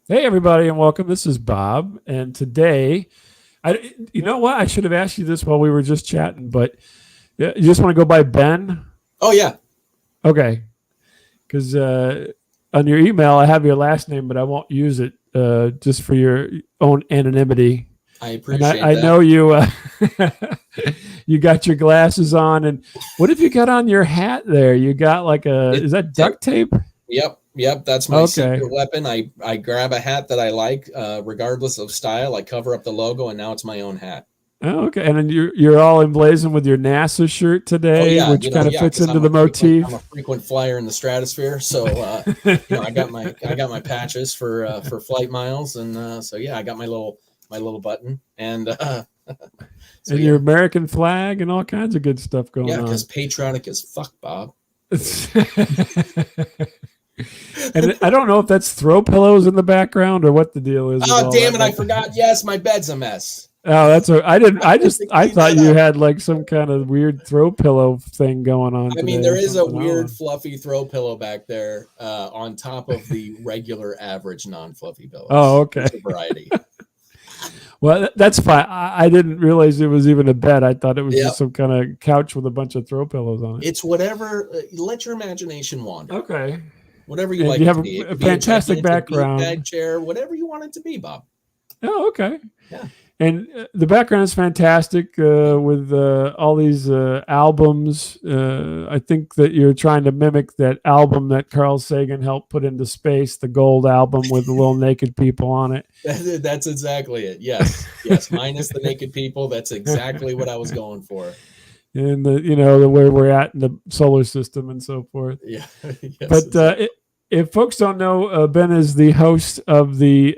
Hey, everybody, and welcome. This is Bob, and today, you know what? I should have asked you this while we were just chatting, but you just want to go by Ben, Oh yeah, okay? Because on your email, I have your last name, but I won't use it just for your own anonymity. I And appreciate I that. know you, you got your glasses on, and what have you got on your hat there? You got like It, is that it duct tape? yep. That's my Okay. secret weapon. I grab a hat that I like, regardless of style. I cover up the logo, and now it's my own hat. Oh, okay. And then you're all emblazoned with your NASA shirt Oh today, yeah, which kind of fits because into the I'm a motif. frequent flyer in the stratosphere. So I got my patches for flight miles, and so yeah, I got my little button, and so And your yeah, American flag and all kinds of good stuff yeah, going because on. patriotic as fuck, Bob. And I don't know if that's throw pillows in the background or what the deal is with Oh all damn that, it, I but forgot. Yes, my bed's a mess. oh, I didn't. I meant to I clean thought that you up. had like some kind of weird throw pillow thing going on I mean, today or there is a something. I don't weird know. fluffy throw pillow back there, on top of the regular average non-fluffy Oh, pillows. okay. There's a variety. Well, that's fine. I didn't realize it was even a bed. I thought it was just Yep. some kind of couch with a bunch of throw pillows on it. It's whatever. Let your imagination wander. Okay. Whatever you And like you it have to be. It a could be a fantastic gigantic background. beanbag chair. Whatever you want it to be, Bob. Oh, okay. Yeah. And the background is fantastic with all these albums. I think that you're trying to mimic that album that Carl Sagan helped put into space, the gold album with the little naked people on it. That's exactly it. Yes. Yes. Minus the naked people. That's exactly what I was going for. And the where we're at in the solar system and so forth. Yeah. Yes. But Exactly. if folks don't know, Ben is the host of the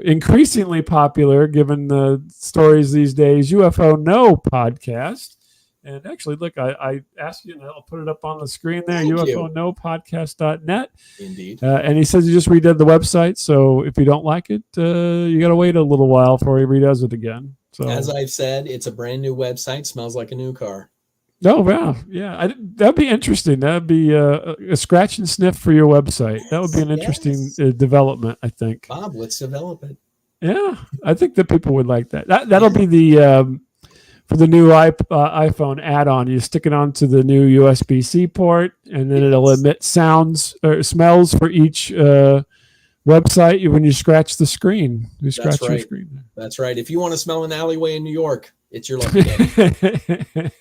increasingly popular, given the stories these days, UFO No podcast. And actually, look, I asked you, and I'll put it up on the screen there, Thank you. UFONOpodcast.net. Indeed. And he says he just redid the website. So if you don't like it, you got to wait a little while before he redoes it again. As So, I've said, it's a brand new website. Smells like a new car. no, wow. Yeah, that'd be interesting. That'd be a scratch and sniff for your website. That would be Yes. an interesting Yes. development, I think. Bob, let's develop it. Yeah, I think that people would like that. That'll Yeah. be the for the new iPhone add-on. You stick it onto the new USB-C port, and then it'll Yes. emit sounds or smells for each website when you scratch the screen. You That's scratch your right. screen. That's right. If you want to smell an alleyway in New York, it's your lucky day.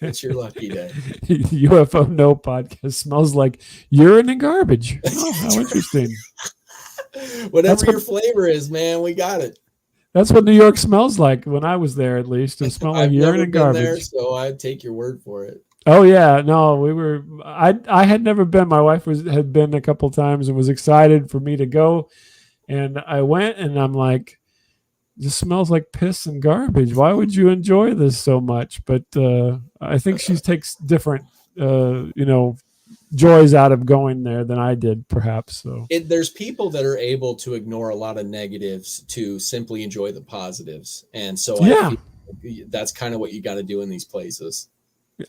It's your lucky day. UFO No podcast smells like urine and garbage. Oh, how interesting. That's Whatever what your flavor is, man, we got it. that's what New York smells like when I was there. At least it smelled like I've urine never and been there, garbage. so I take your word for it. Oh yeah, no, we were. I had never been. My wife had been a couple times and was excited for me to go, and I went and I'm like, this smells like piss and garbage. Why would you enjoy this so much? But I think she takes different, joys out of going there than I did, perhaps. So There's people that are able to ignore a lot of negatives to simply enjoy the positives, and so I yeah, feel that's kind of what you got to do in these places.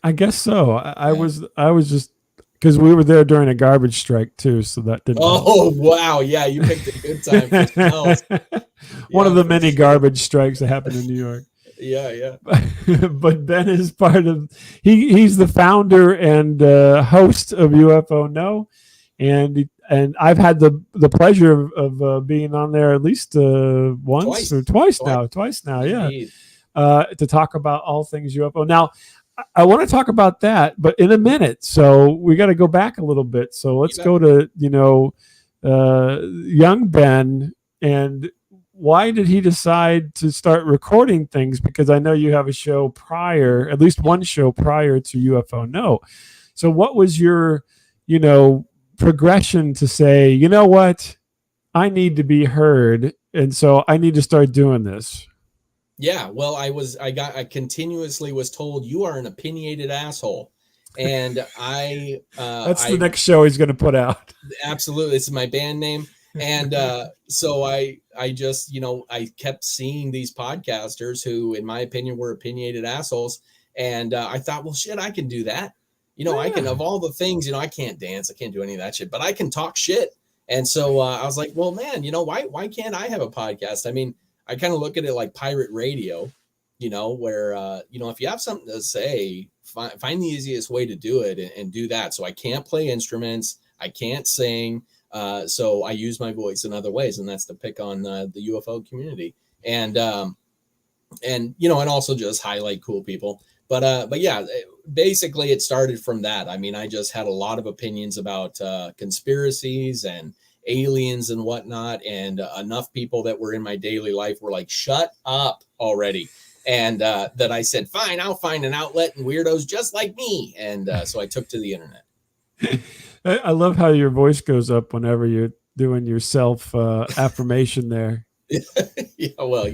I guess so. Yeah. I was just because we were there during a garbage strike too, so that didn't help. Oh wow, yeah, you picked a good time for smells. One of Yeah, the for many sure. garbage strikes that happened in New York. Yeah, yeah. But Ben is part of. He's the founder and host of UFO No, and I've had the pleasure of being on there at least once or Twice. twice Twice. now. Twice now, yeah, Indeed. to talk about all things UFO. Now, I want to talk about that, but in a minute. So we got to go back a little bit. So You let's bet. go to young Ben and why did he decide to start recording things? Because I know you have a show prior, at least one show prior to UFO No. So what was your, you know, progression to say, you know what, I need to be heard, and so I need to start doing this? Yeah, well, I continuously was told you are an opinionated asshole, and That's the I next show he's going to put out. absolutely, this is my band name, and so I just I kept seeing these podcasters who, in my opinion, were opinionated assholes, and I thought, well, shit, I can do that. I can, Yeah. of all the things, I can't dance, I can't do any of that shit, but I can talk shit. And so I was like, well, man, why can't I have a podcast? I mean, I kind of look at it like pirate radio, where, if you have something to say, find the easiest way to do it and do that. So I can't play instruments. I can't sing. So I use my voice in other ways, and that's to pick on the UFO community and also just highlight cool people. But yeah, basically it started from that. I mean, I just had a lot of opinions about conspiracies and aliens and whatnot, and enough people that were in my daily life were like, shut up already. And that I said, fine, I'll find an outlet and weirdos just like me. And so I took to the internet. I love how your voice goes up whenever you're doing your self affirmation there. Yeah, well,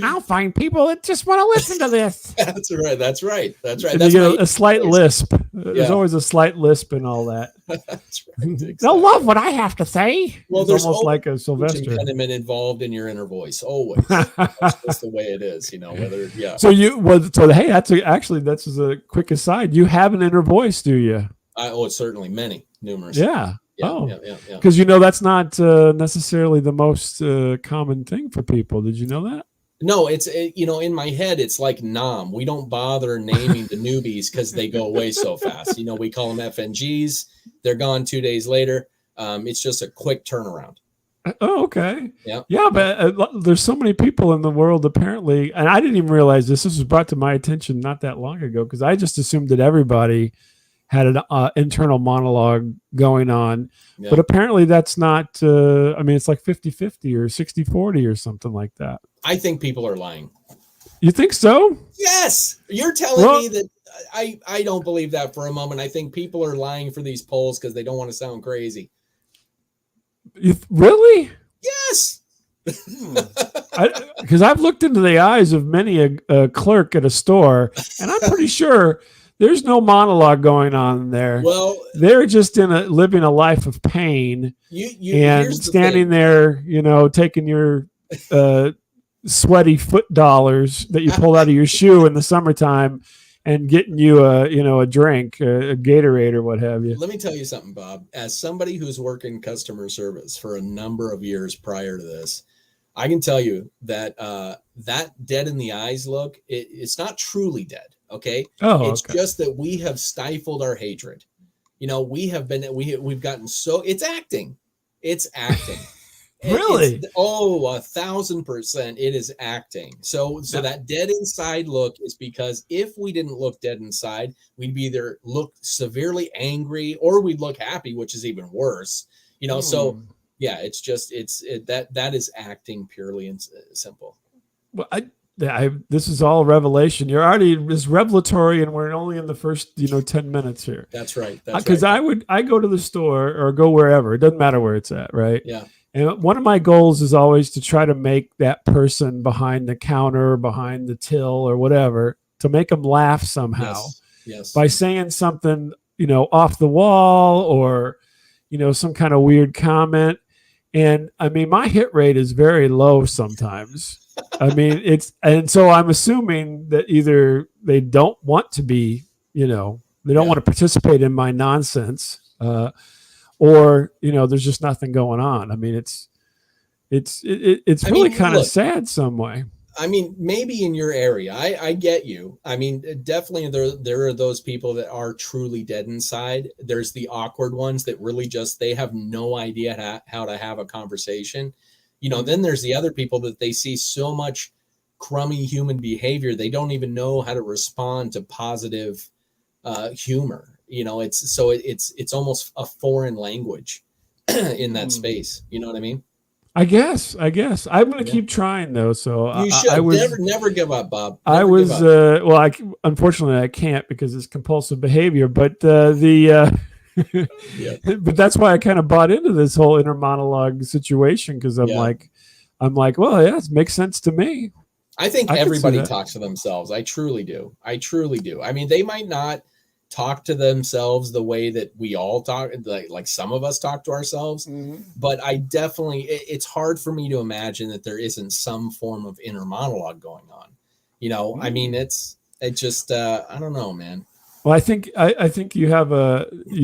I'll find people that just want to listen to this. That's right. That's right. That's right. And That's you get a slight lisp. There's always a slight lisp and all that. That's right. Exactly. They'll love what I have to say. Well, it's there's almost like a Sylvester impediment involved in your inner voice. Always. That's just the way it is. Whether So hey, that's a quick aside. You have an inner voice, do you? Certainly numerous. Yeah. Yeah, because that's not necessarily the most common thing for people. Did you know that? No, in my head, it's like Nom. We don't bother naming the newbies because they go away so fast. We call them FNGs. They're gone 2 days later. It's just a quick turnaround. Oh, okay. Yeah. Yeah, but there's so many people in the world apparently, and I didn't even realize this. This was brought to my attention not that long ago because I just assumed that everybody had an internal monologue going on. Yeah. But apparently that's not, it's like 50-50 or 60-40 or something like that. I think people are lying. You think so? Yes. You're telling me that I don't believe that for a moment. I think people are lying for these polls because they don't want to sound crazy. Really? Yes. Because I've looked into the eyes of many a clerk at a store, and I'm pretty sure there's no monologue going on there. Well, they're just living a life of pain and standing there, taking your sweaty foot dollars that you pulled out of your shoe in the summertime and getting you a drink, a Gatorade or what have you. Let me tell you something, Bob. As somebody who's worked in customer service for a number of years prior to this, I can tell you that that dead in the eyes look, it's not truly dead. Okay. It's just that we have stifled our hatred. We've gotten so it's acting. Really? 1,000%. It is acting. So that dead inside look is because if we didn't look dead inside, we'd either look severely angry or we'd look happy, which is even worse. So yeah, it's just that is acting purely and simple. Well, this is all revelation. You're already this revelatory, and we're only in the first 10 minutes here. That's right. Because I go to the store or go wherever. It doesn't matter where it's at, right? Yeah. And one of my goals is always to try to make that person behind the counter, behind the till, or whatever, to make them laugh somehow. Yes. By saying something off the wall or some kind of weird comment. And I mean, my hit rate is very low sometimes. I mean, and so I'm assuming that either they don't want to be, they don't want to participate in my nonsense, or there's just nothing going on. I mean, it's really kind of sad some way. I mean, maybe in your area, I get you. I mean, definitely there are those people that are truly dead inside. There's the awkward ones that really they have no idea how to have a conversation. Then there's the other people that they see so much crummy human behavior, they don't even know how to respond to positive humor. It's almost a foreign language in that space. You know what I mean? I guess I'm going to keep trying though. So you should never give up, Bob. Unfortunately I can't because it's compulsive behavior, but but that's why I kind of bought into this whole inner monologue situation. Cause I'm like, well, yeah, it makes sense to me. I think everybody talks to themselves. I truly do. I mean, they might not talk to themselves the way that we all talk, like some of us talk to ourselves, but I definitely, it's hard for me to imagine that there isn't some form of inner monologue going on. I mean, it just, I don't know, man. Well, I think you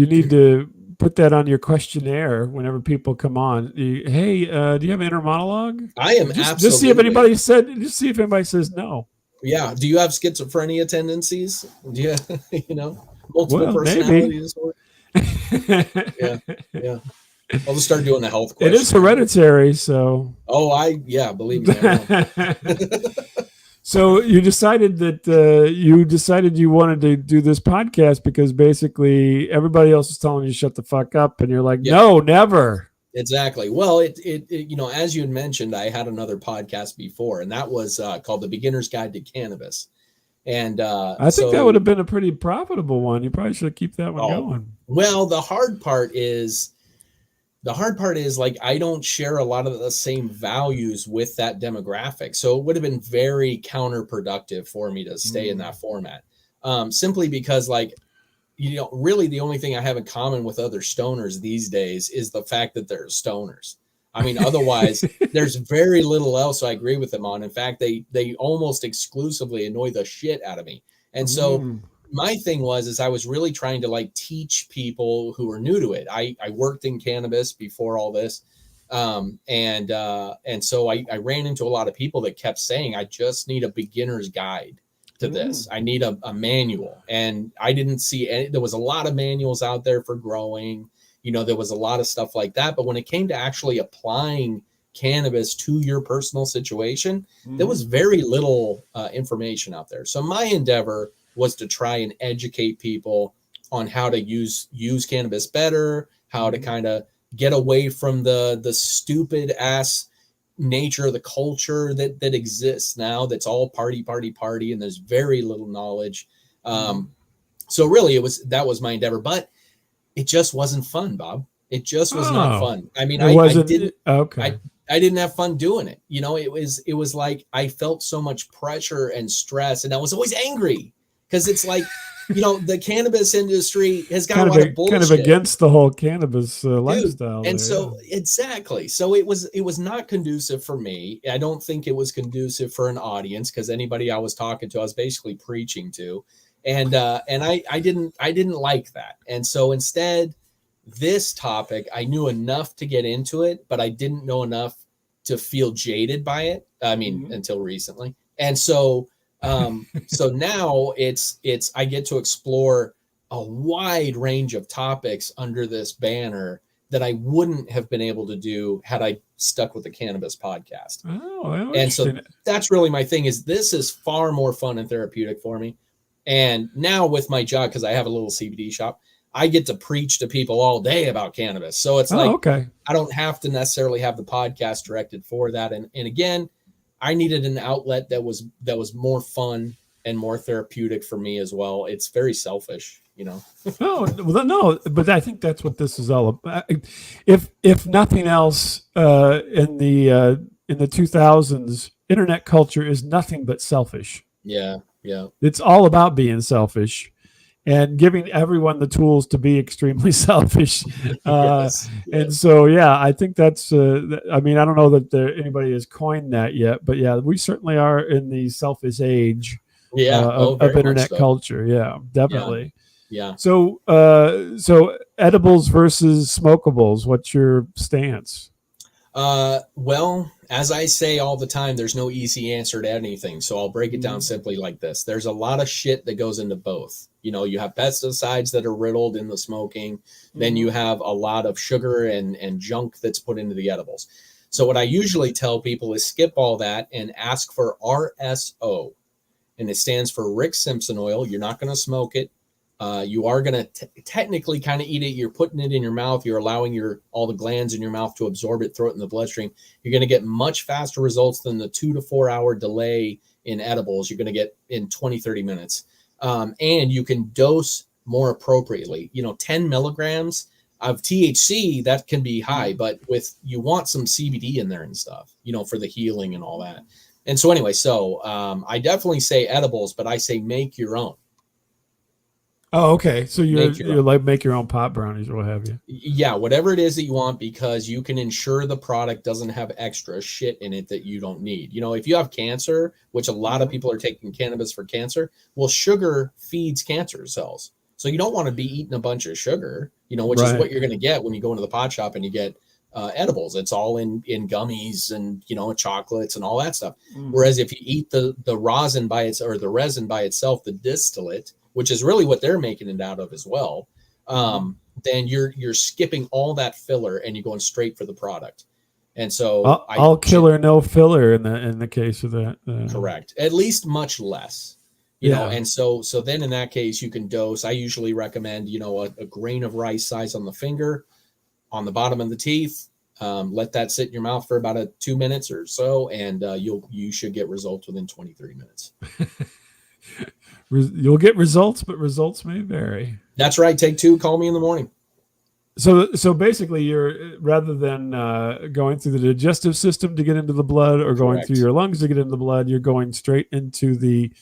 need to put that on your questionnaire whenever people come on. Hey, do you have inner monologue? I am Just see if absolutely. anybody said. Just see if anybody says no. Yeah. Do you have schizophrenia tendencies? Do you, multiple Well, maybe. personality disorder? Yeah. Yeah. I'll just start doing the health It is questionnaire. hereditary, so. Oh, yeah, believe me, I know. So you decided that you wanted to do this podcast because basically everybody else is telling you to shut the fuck up, and you're like, Yep, no, never. exactly. Well, as you had mentioned, I had another podcast before, and that was called The Beginner's Guide to Cannabis. And I think that would have been a pretty profitable one. You probably should keep that one oh, going. well, the hard part is like I don't share a lot of the same values with that demographic. So it would have been very counterproductive for me to stay in that format. Simply because like, really the only thing I have in common with other stoners these days is the fact that they're stoners. I mean, otherwise there's very little else I agree with them on. In fact, they almost exclusively annoy the shit out of me. And so my thing is I was really trying to like teach people who are new to it. I worked in cannabis before all this. And so I ran into a lot of people that kept saying, I just need a beginner's guide to this. I need a manual. And I didn't see any, there was a lot of manuals out there for growing, there was a lot of stuff like that. But when it came to actually applying cannabis to your personal situation, there was very little information out there. So my endeavor was to try and educate people on how to use cannabis better, how to kind of get away from the stupid ass nature of the culture that exists now. That's all party, and there's very little knowledge. So really that was my endeavor, but it just wasn't fun, Bob. It just was not fun. I mean, it I wasn't didn't, okay. I didn't have fun doing it. It was like I felt so much pressure and stress, and I was always angry because it's like, the cannabis industry has got a lot of bullshit. Kind of against the whole cannabis lifestyle. And so exactly. So it was not conducive for me. I don't think it was conducive for an audience because anybody I was talking to, I was basically preaching to. And I didn't like that. And so instead, this topic, I knew enough to get into it, but I didn't know enough to feel jaded by it. I mean, until recently. And so so now it's I get to explore a wide range of topics under this banner that I wouldn't have been able to do had I stuck with the cannabis podcast. Oh, and so that's really my thing. Is this is far more fun and therapeutic for me. And now with my job, because I have a little CBD shop, I get to preach to people all day about cannabis. So it's I don't have to necessarily have the podcast directed for that. And again, I needed an outlet that was more fun and more therapeutic for me as well. It's very selfish, No, but I think that's what this is all about. If nothing else, in the 2000s, internet culture is nothing but selfish. Yeah. It's all about being selfish and giving everyone the tools to be extremely selfish. Yes. And so, I think that's, I mean, I don't know that anybody has coined that yet, but we certainly are in the selfish age of internet culture. Yeah, definitely. Yeah. So, so edibles versus smokables, what's your stance? Well, as I say all the time, there's no easy answer to anything. So I'll break it down simply like this. There's a lot of shit that goes into both. You have pesticides that are riddled in the smoking. Then you have a lot of sugar and junk that's put into the edibles. So what I usually tell people is skip all that and ask for RSO. And it stands for Rick Simpson oil. You're not going to smoke it. You are going to technically kind of eat it. You're putting it in your mouth. You're allowing all the glands in your mouth to absorb it, throw it in the bloodstream. You're going to get much faster results than the 2 to 4 hour delay in edibles. You're going to get in 20, 30 minutes. And you can dose more appropriately. 10 milligrams of THC, that can be high, but you want some CBD in there and stuff, for the healing and all that. And so anyway, I definitely say edibles, but I say make your own. Oh, okay. So you're like make your own pot brownies or what have you. Yeah, whatever it is that you want, because you can ensure the product doesn't have extra shit in it that you don't need. If you have cancer, which a lot of people are taking cannabis for cancer, well, sugar feeds cancer cells. So you don't want to be eating a bunch of sugar, which is Right. what you're going to get when you go into the pot shop and you get edibles. It's all in gummies and, chocolates and all that stuff. Whereas if you eat the rosin or the resin by itself, the distillate, which is really what they're making it out of as well, then you're skipping all that filler and you're going straight for the product. And so all killer, no filler in the case of that. Correct. At least much less. And so then in that case you can dose. I usually recommend, a grain of rice size on the finger, on the bottom of the teeth. Let that sit in your mouth for about 2 minutes or so, and you should get results within 23 minutes. You'll get results, but results may vary. That's right. Take 2. Call me in the morning. So basically, you're rather than going through the digestive system to get into the blood or going Correct. through your lungs to get into the blood, you're going straight into the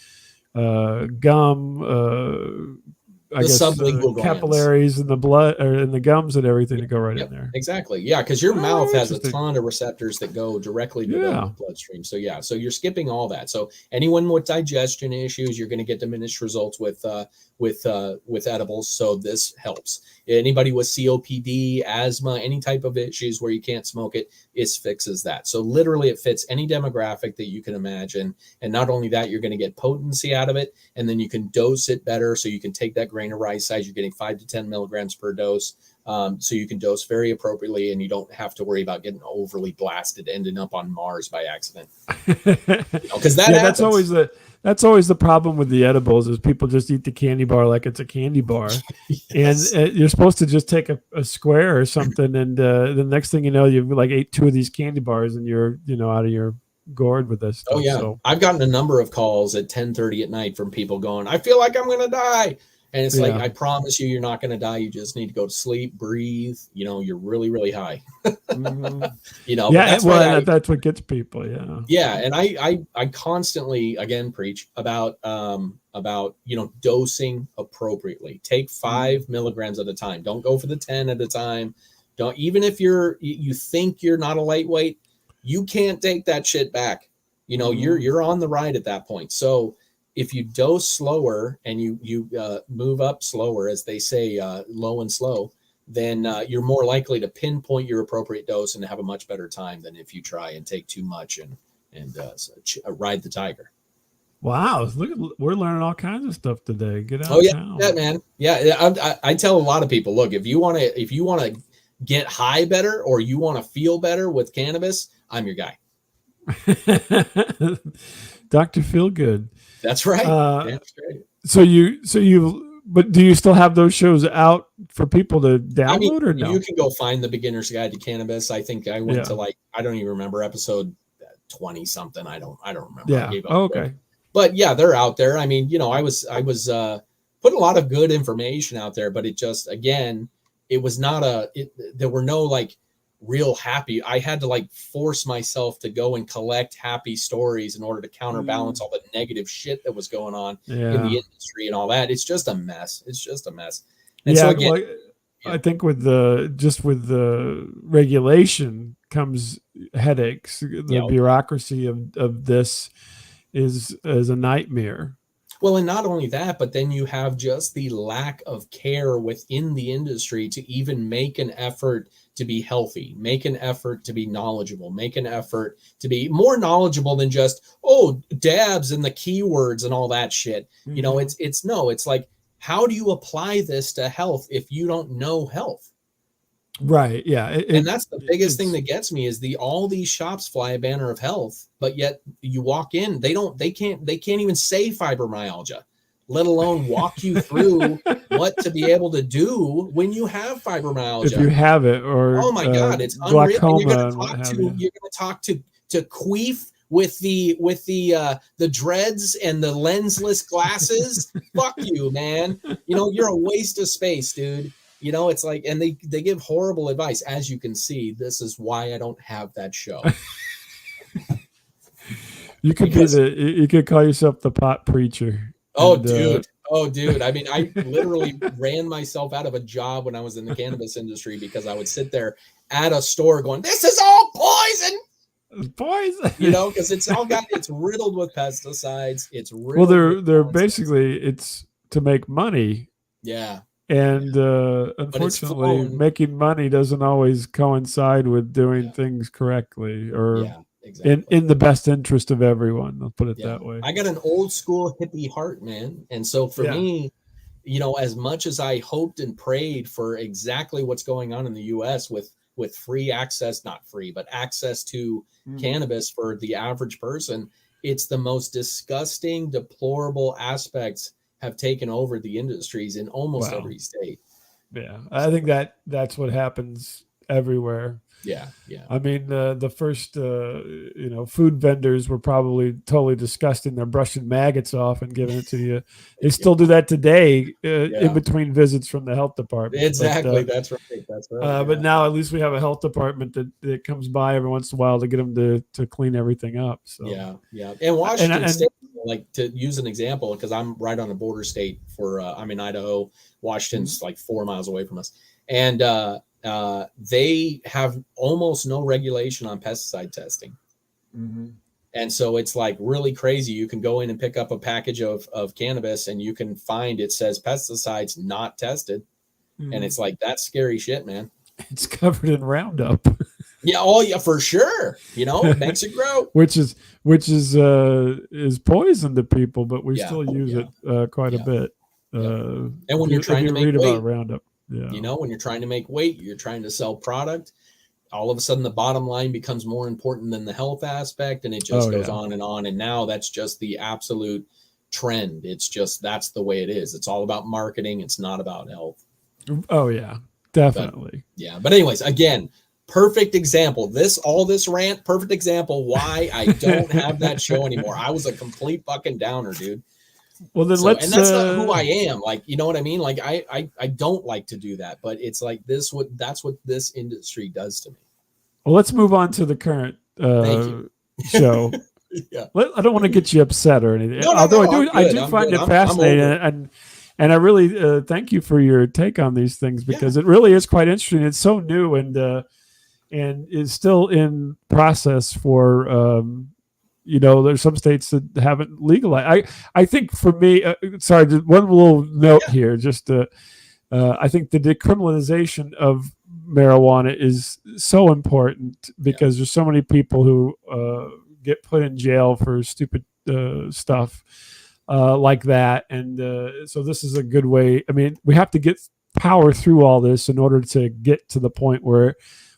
gum, I guess sublingual capillaries in the blood or in the gums and everything to go right in there. Exactly. Yeah, because your mouth has a ton of receptors that go directly to the bloodstream. So so you're skipping all that. So anyone with digestion issues, you're going to get diminished results with edibles. So this helps. Anybody with COPD, asthma, any type of issues where you can't smoke it, it fixes that. So literally it fits any demographic that you can imagine. And not only that, you're going to get potency out of it, and then you can dose it better. So you can take that grain of rice size, you're getting 5 to 10 milligrams per dose. So you can dose very appropriately, and you don't have to worry about getting overly blasted, ending up on Mars by accident. Because that's always the problem with the edibles is people just eat the candy bar like it's a candy bar. Yes. And you're supposed to just take a square or something, and the next thing you know, you've like ate 2 of these candy bars, and you're out of your gourd with this stuff. Oh yeah, so I've gotten a number of calls at 10:30 at night from people going, "I feel like I'm gonna die." And it's like, I promise you're not going to die. You just need to go to sleep, breathe. You're really, really high. That's what gets people. Yeah. Yeah. And I constantly, again, preach about dosing appropriately. Take 5 milligrams at a time. Don't go for the 10 at a time. Don't, even if you think you're not a lightweight, you can't take that shit back. You're on the ride at that point. So if you dose slower and you move up slower, as they say, low and slow, then you're more likely to pinpoint your appropriate dose and have a much better time than if you try and take too much and ride the tiger. Wow, we're learning all kinds of stuff today. Get out. Oh yeah, yeah, man. Yeah, I tell a lot of people, look, if you want to get high better or you want to feel better with cannabis, I'm your guy. Dr. Feelgood. That's right. That's great. But do you still have those shows out for people to download or no? You can go find the Beginner's Guide to Cannabis. I think I went to I don't even remember, episode 20 something. I don't remember. Yeah. Okay. But yeah, they're out there. I mean, I was putting a lot of good information out there, but it just, again, it was not there were no real happy. I had to force myself to go and collect happy stories in order to counterbalance all the negative shit that was going on in the industry and all that. It's just a mess. And so again, I think with the regulation comes headaches. The bureaucracy of this is a nightmare. Well, and not only that, but then you have just the lack of care within the industry to even make an effort to be healthy, make an effort to be knowledgeable, make an effort to be more knowledgeable than just, dabs and the keywords and all that shit. Mm-hmm. It's like, how do you apply this to health if you don't know health? Right. Yeah. And that's the biggest thing that gets me is all these shops fly a banner of health, but yet you walk in, they can't even say fibromyalgia, let alone walk you through what to be able to do when you have fibromyalgia. If you have it, or oh my God, it's unreal. And you're going to talk to Queef with the dreads and the lensless glasses. Fuck you, man. You're a waste of space, dude. It's like, and they give horrible advice. As you can see, this is why I don't have that show. You could call yourself the pot preacher. Oh, dude. I mean, I literally ran myself out of a job when I was in the cannabis industry because I would sit there at a store going, "This is all poison." Poison. Because it's riddled with pesticides. It's riddled. Well, they're basically, it's to make money. Yeah. Yeah. And But it's unfortunately, flown. making money doesn't always coincide with doing Yeah. things correctly or Yeah. Exactly. in the best interest of everyone. I'll put it Yeah. that way. I got an old school hippie heart, man. And so for Yeah. me, as much as I hoped and prayed for exactly what's going on in the US with free access, not free, but access to Mm. cannabis for the average person, it's the most disgusting, deplorable aspects have taken over the industries in almost Wow. every state. Yeah. I think So, that's what happens everywhere. yeah, yeah. I mean, the first, food vendors were probably totally disgusting. They're brushing maggots off and giving it to you. They Yeah. still do that today in Yeah. between visits from the health department. Exactly. That's right. That's right. But Yeah. now at least we have a health department that comes by every once in a while to get them to clean everything up. So Yeah, yeah. And and Washington and State, like to use an example, because I'm right on the border state for I'm in Idaho. Washington's like 4 miles away from us, and they have almost no regulation on pesticide testing. Mhm. And so it's like really crazy. You can go in and pick up a package of cannabis, and you can find it says pesticides not tested, and Mhm. it's like that's scary shit, man. It's covered in Roundup. Yeah, oh yeah, for sure. It makes it grow. which is which is poison to people, but we Yeah, still use yeah, it quite a yeah, bit. yep. And If when you're if trying to you make read about weight, Roundup, yeah. when you're trying to make weight, you're trying to sell product, all of a sudden the bottom line becomes more important than the health aspect, and it just Oh goes yeah. on and on. And now that's just the absolute trend. It's just that's the way it is. It's all about marketing, it's not about health. Oh yeah. But Definitely. yeah, but anyways, again, perfect example. This rant, perfect example why I don't have that show anymore. I was a complete fucking downer, dude. Well then So, and let's that's not who I am. Like, you know what I mean? Like, I don't like to do that, but it's like that's what this industry does to me. let's move on to the current Thank you. show. Yeah. I don't want to get you upset or anything. No, no, Although no. I'm I good. do I'm find good. it I'm fascinating, over it. and I really thank you for your take on these things Yeah. because it really is quite interesting. It's so new and is still in process for there's some states that haven't legalized. I think for me, sorry, just one little note Yeah. here. Just I think the decriminalization of marijuana is so important Yeah. because there's so many people who get put in jail for stupid stuff like that, and so this is a good way. I mean, we have to get power through all this in order to get to the point where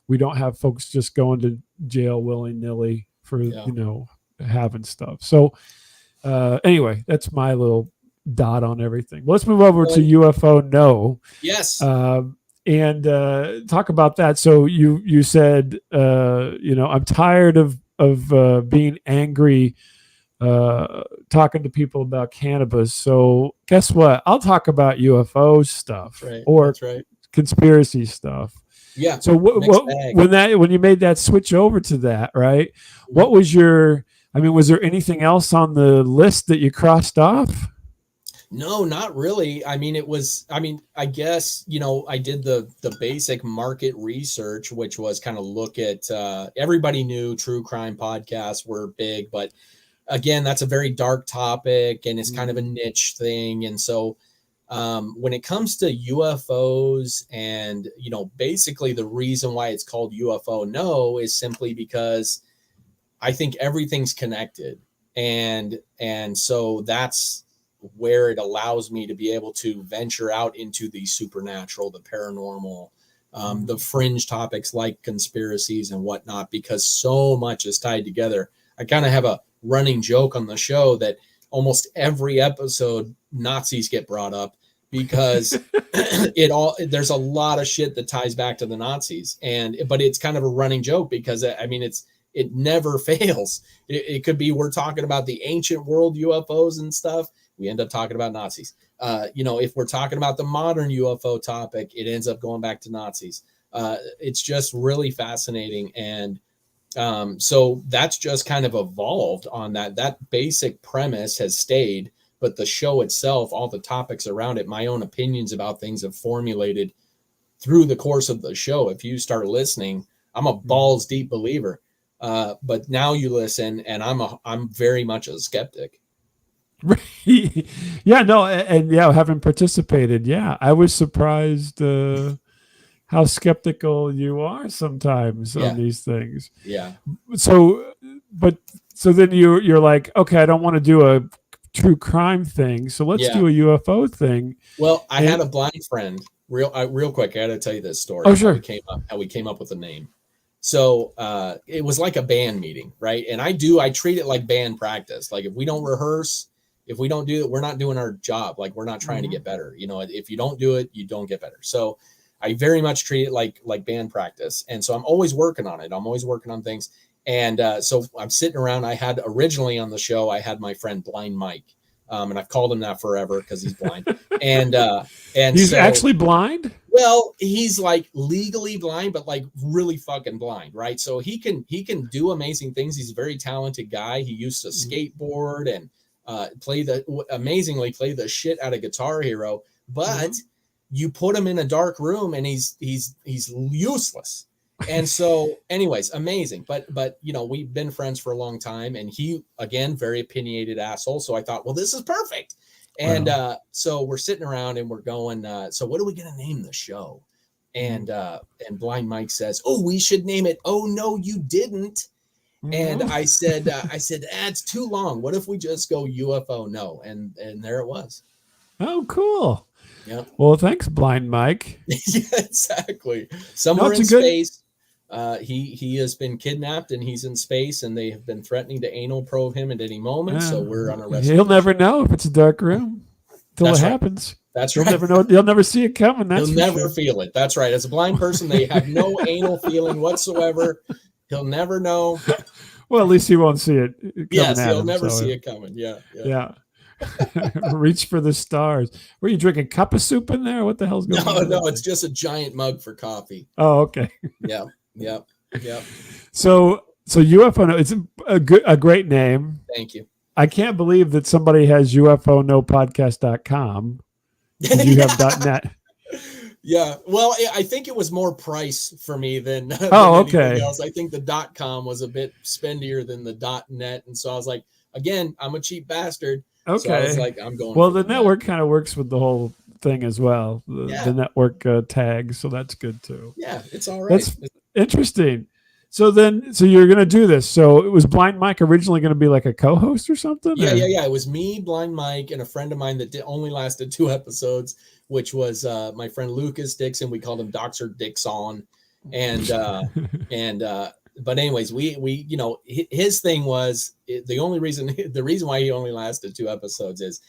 we don't have folks just going to jail willy nilly for Yeah. having stuff. So anyway, that's my little dot on everything. Well, let's move over to Well, UFO No yes. and talk about that. So you said I'm tired of being angry talking to people about cannabis. So guess what? I'll talk about UFO That's stuff right. or That's right. conspiracy stuff. Yeah. So Mixed bag. when you made that switch over to that, right? Mhm. What was your? I mean, was there anything else on the list that you crossed off? No, not really. I mean, I guess, I did the basic market research, which was kind of look at everybody knew true crime podcasts were big, but again, that's a very dark topic and it's kind of a niche thing. And so when it comes to UFOs and, basically the reason why it's called UFO No is simply because I think everything's connected. And so that's where it allows me to be able to venture out into the supernatural, the paranormal, the fringe topics like conspiracies and whatnot, because so much is tied together. I kind of have a running joke on the show that almost every episode Nazis get brought up because there's a lot of shit that ties back to the Nazis, but it's kind of a running joke because I mean it never fails. It could be we're talking about the ancient world UFOs and stuff. We end up talking about Nazis. If we're talking about the modern UFO topic, it ends up going back to Nazis. It's just really fascinating. And so that's just kind of evolved on that. That basic premise has stayed, but the show itself, all the topics around it, my own opinions about things have formulated through the course of the show. If you start listening, I'm a balls deep believer. But now you listen, and I'm very much a skeptic. Yeah, no, and yeah, having participated, yeah, I was surprised how skeptical you are sometimes on Yeah, these things. yeah, So, but so then you're like, okay, I don't want to do a true crime thing, so let's yeah. do a UFO thing. Well, I had And a blind friend. Real quick, I got to tell you this oh, story. sure. How we came up with the name. So it was like a band meeting, right? And I treat it like band practice. Like if we don't rehearse, if we don't do it, we're not doing our job. Like we're not trying to Hmm. get better. You know, if you don't do it, you don't get better. So I very much treat it like band practice. And so I'm always working on it. I'm always working on things. And so I'm sitting around. I had originally on the show, I had my friend Blind Mike, and I've called him that forever because he's blind. And and He's so actually blind. well, he's like legally blind, but like really fucking blind, right? So he can do amazing things. He's a very talented guy. He used to skateboard and amazingly play the shit out of Guitar Hero. But you put him in a dark room and he's useless. And so, anyways, amazing. But you know, we've been friends for a long time, and he again very opinionated asshole. So I thought, well, this is perfect. And Wow. so we're sitting around and we're going, so what are we gonna name the show? And Blind Mike says, oh, we should name it Oh No You Didn't. And Mhm. I said, it's too long. What if we just go UFO No? And there it was. Oh, cool. Yep. Well, thanks, Blind Mike. Yeah, exactly. No, Somewhere it's in a good. space, he has been kidnapped and he's in space, and they have been threatening to anal probe him at any moment. So we're on a He'll rescue never mission. know if it's a dark room till it That's right. happens. That's You'll right. never know. You'll never see it coming. He'll That's for never sure. feel it. That's right. As a blind person, they have no anal feeling whatsoever. He'll never know. Well, at least he won't see it coming Yes, at he'll him. never see So it coming. Yeah, yeah. yeah, reach for the stars. Were you drinking a cup of soup in there? What the hell's going No, on with no, that it's thing? just a giant mug for coffee. Oh, okay. Yeah, yeah, yeah. So UFO. It's a great name. Thank you. I can't believe that somebody has UFO no podcast.com because you have Yeah. .net. Yeah. Well, I think it was more price for me than than Oh, anything okay. else. I think the .com was a bit spendier than the .net, and so I was like, again, I'm a cheap bastard, so I was Okay. like, I'm going Well, for the the net. network kind of works with the whole thing as well. The Yeah, network tag, so that's good too. yeah, it's all right. That's interesting. So you're gonna do this. So it was Blind Mike originally going to be like a co-host or something, Yeah, yeah, or yeah. It was me, Blind Mike, and a friend of mine that only lasted 2 episodes, which was my friend Lucas Dixon. We called him Doctor Dixon, and and but anyways, we you know his thing was the only reason the reason why he only lasted 2 episodes is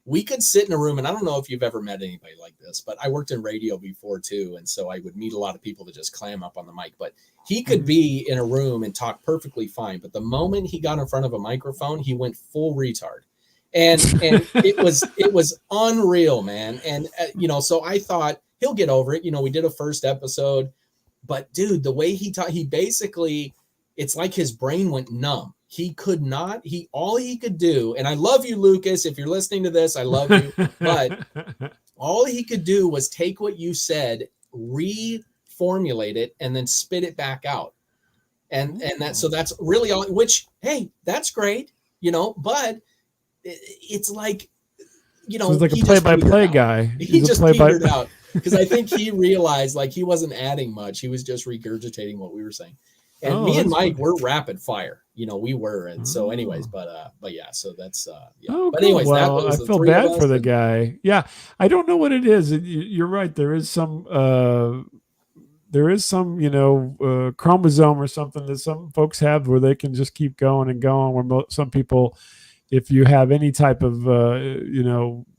we could sit in a room, and I don't know if you've ever met anybody like this, but I worked in radio before too, and so I would meet a lot of people that just clam up on the mic. But he could be in a room and talk perfectly fine, but the moment he got in front of a microphone, he went full retard, and it was unreal, man. And you know, so I thought he'll get over it. You know, we did a first episode, but dude, the way he taught, he basically, it's like his brain went numb. He could not, all he could do, and I love you, Lucas. If you're listening to this, I love you. But all he could do was take what you said, reformulate it, and then spit it back out. And that, so that's really all, which, hey, that's great, you know, but it's like, you So he's know, like a he just petered play-by-play out. guy. He He's a just play-by. petered out because I think he realized like he wasn't adding much. He was just regurgitating what we were saying. And Oh, me and that's Mike funny. were rapid fire. You know, we were. And so anyways, Oh. but yeah, so that's yeah. Oh, But cool. anyways, that Well, I was the feel three of bad for us. the And guy. Yeah, I don't know what it is. You're right. There is some, chromosome or something that some folks have where they can just keep going and going. Where some people, if you have any type of,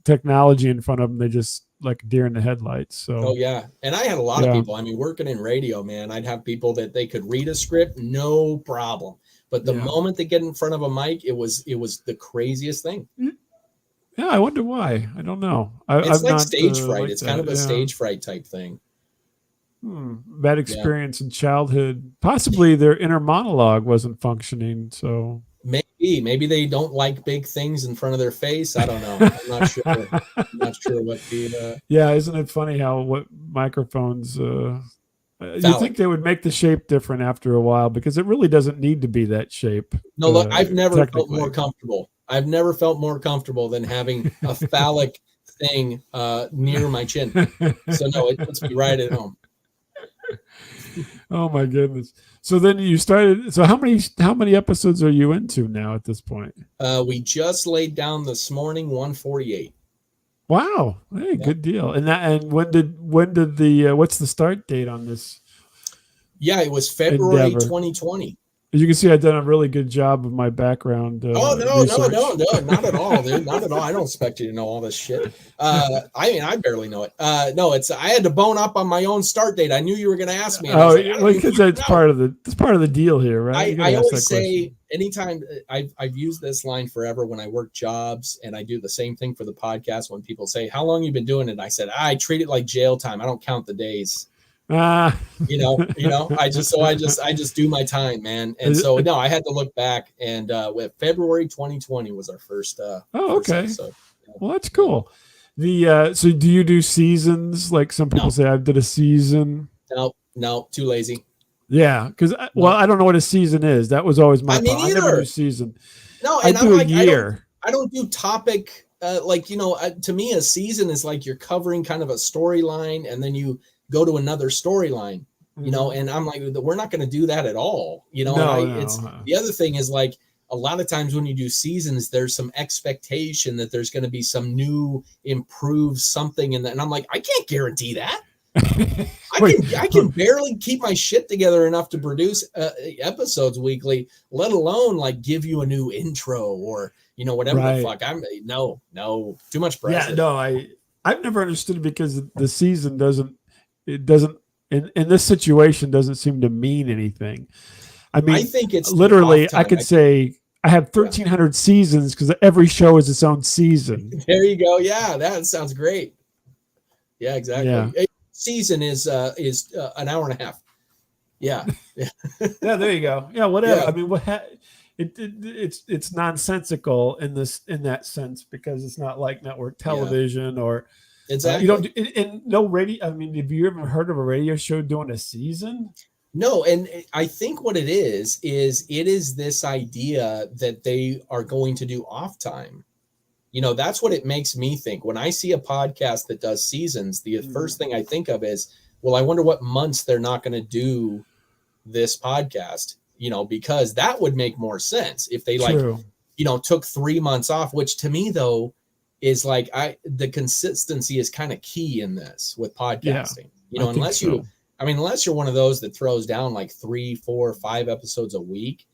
technology in front of them, they just like a deer in the headlights. oh So yeah. And I had a lot of yeah, people. I mean, working in radio, man, I'd have people that they could read a script, no problem. But the yeah, moment they get in front of a mic, it was the craziest thing. yeah. I wonder why. I don't know. It's I've like not stage fright. like It's kind that. of a Yeah. stage fright type thing. Bad Yeah. experience in childhood. Possibly their inner monologue wasn't functioning. So Maybe they don't like big things in front of their face. I don't know. I'm not sure. I'm not sure what the yeah, isn't it funny how what microphones? You think phallic. they would make the shape different after a while because it really doesn't need to be that shape. No, look, I've never felt more Technically, comfortable. I've never felt more comfortable than having a phallic thing near my chin. So no, it puts me right at home. Oh my goodness. So then you started. So how many episodes are you into now at this point? We just laid down this morning 148. Wow. Hey, Yeah. good deal. And when did the what's the start date on this Yeah, it was February endeavor? 2020. As you can see, I've done a really good job of my background Oh no, research. not at all, dude. Not at all. I don't expect you to know all this shit. I mean, I barely know it. No, it's I had to bone up on my own start date. I knew you were going to ask me. And I was like, I don't because even that's know. part of the deal here, right? You got I to ask that always say question. anytime I've used this line forever when I work jobs, and I do the same thing for the podcast. When people say, "How long you been doing it?" I said, "I treat it like jail time. I don't count the days." Ah. I just do my time, man. And so no, I had to look back, and with February 2020 was our first first Okay. episode. Well, that's cool. So do you do seasons? Like some people say, I did a season. No, too lazy. Yeah, because I don't know what a season is. That was always my problem. I never do season. No, and I do a year. I don't do topic. To me, a season is like you're covering kind of a storyline, and then you go to another storyline. And I'm like, we're not going to do that at all. It's the other thing is like a lot of times when you do seasons, there's some expectation that there's going to be some new improved something, and I'm like, I can't guarantee that. I can barely keep my shit together enough to produce episodes weekly, let alone like give you a new intro or whatever the fuck. No, too much pressure. Yeah, no, I've never understood it because the season doesn't in this situation doesn't seem to mean anything. I mean, I think it's literally I could say I have 1,300 seasons because every show is its own season. There you go. Yeah, that sounds great. Yeah, exactly. Yeah. Season is an hour and a half. Yeah. Yeah, there you go. Yeah, whatever. Yeah. I mean, it's nonsensical in that sense because it's not like network television or exactly. You don't and no radio. I mean, have you ever heard of a radio show doing a season? No, and I think what it is this idea that they are going to do off time. That's what it makes me think. When I see a podcast that does seasons, the first thing I think of is, well, I wonder what months they're not going to do this podcast, because that would make more sense if they took 3 months off, which to me though is like the consistency is kind of key in this with podcasting. Unless you're one of those that throws down like 3, 4, 5 episodes a week,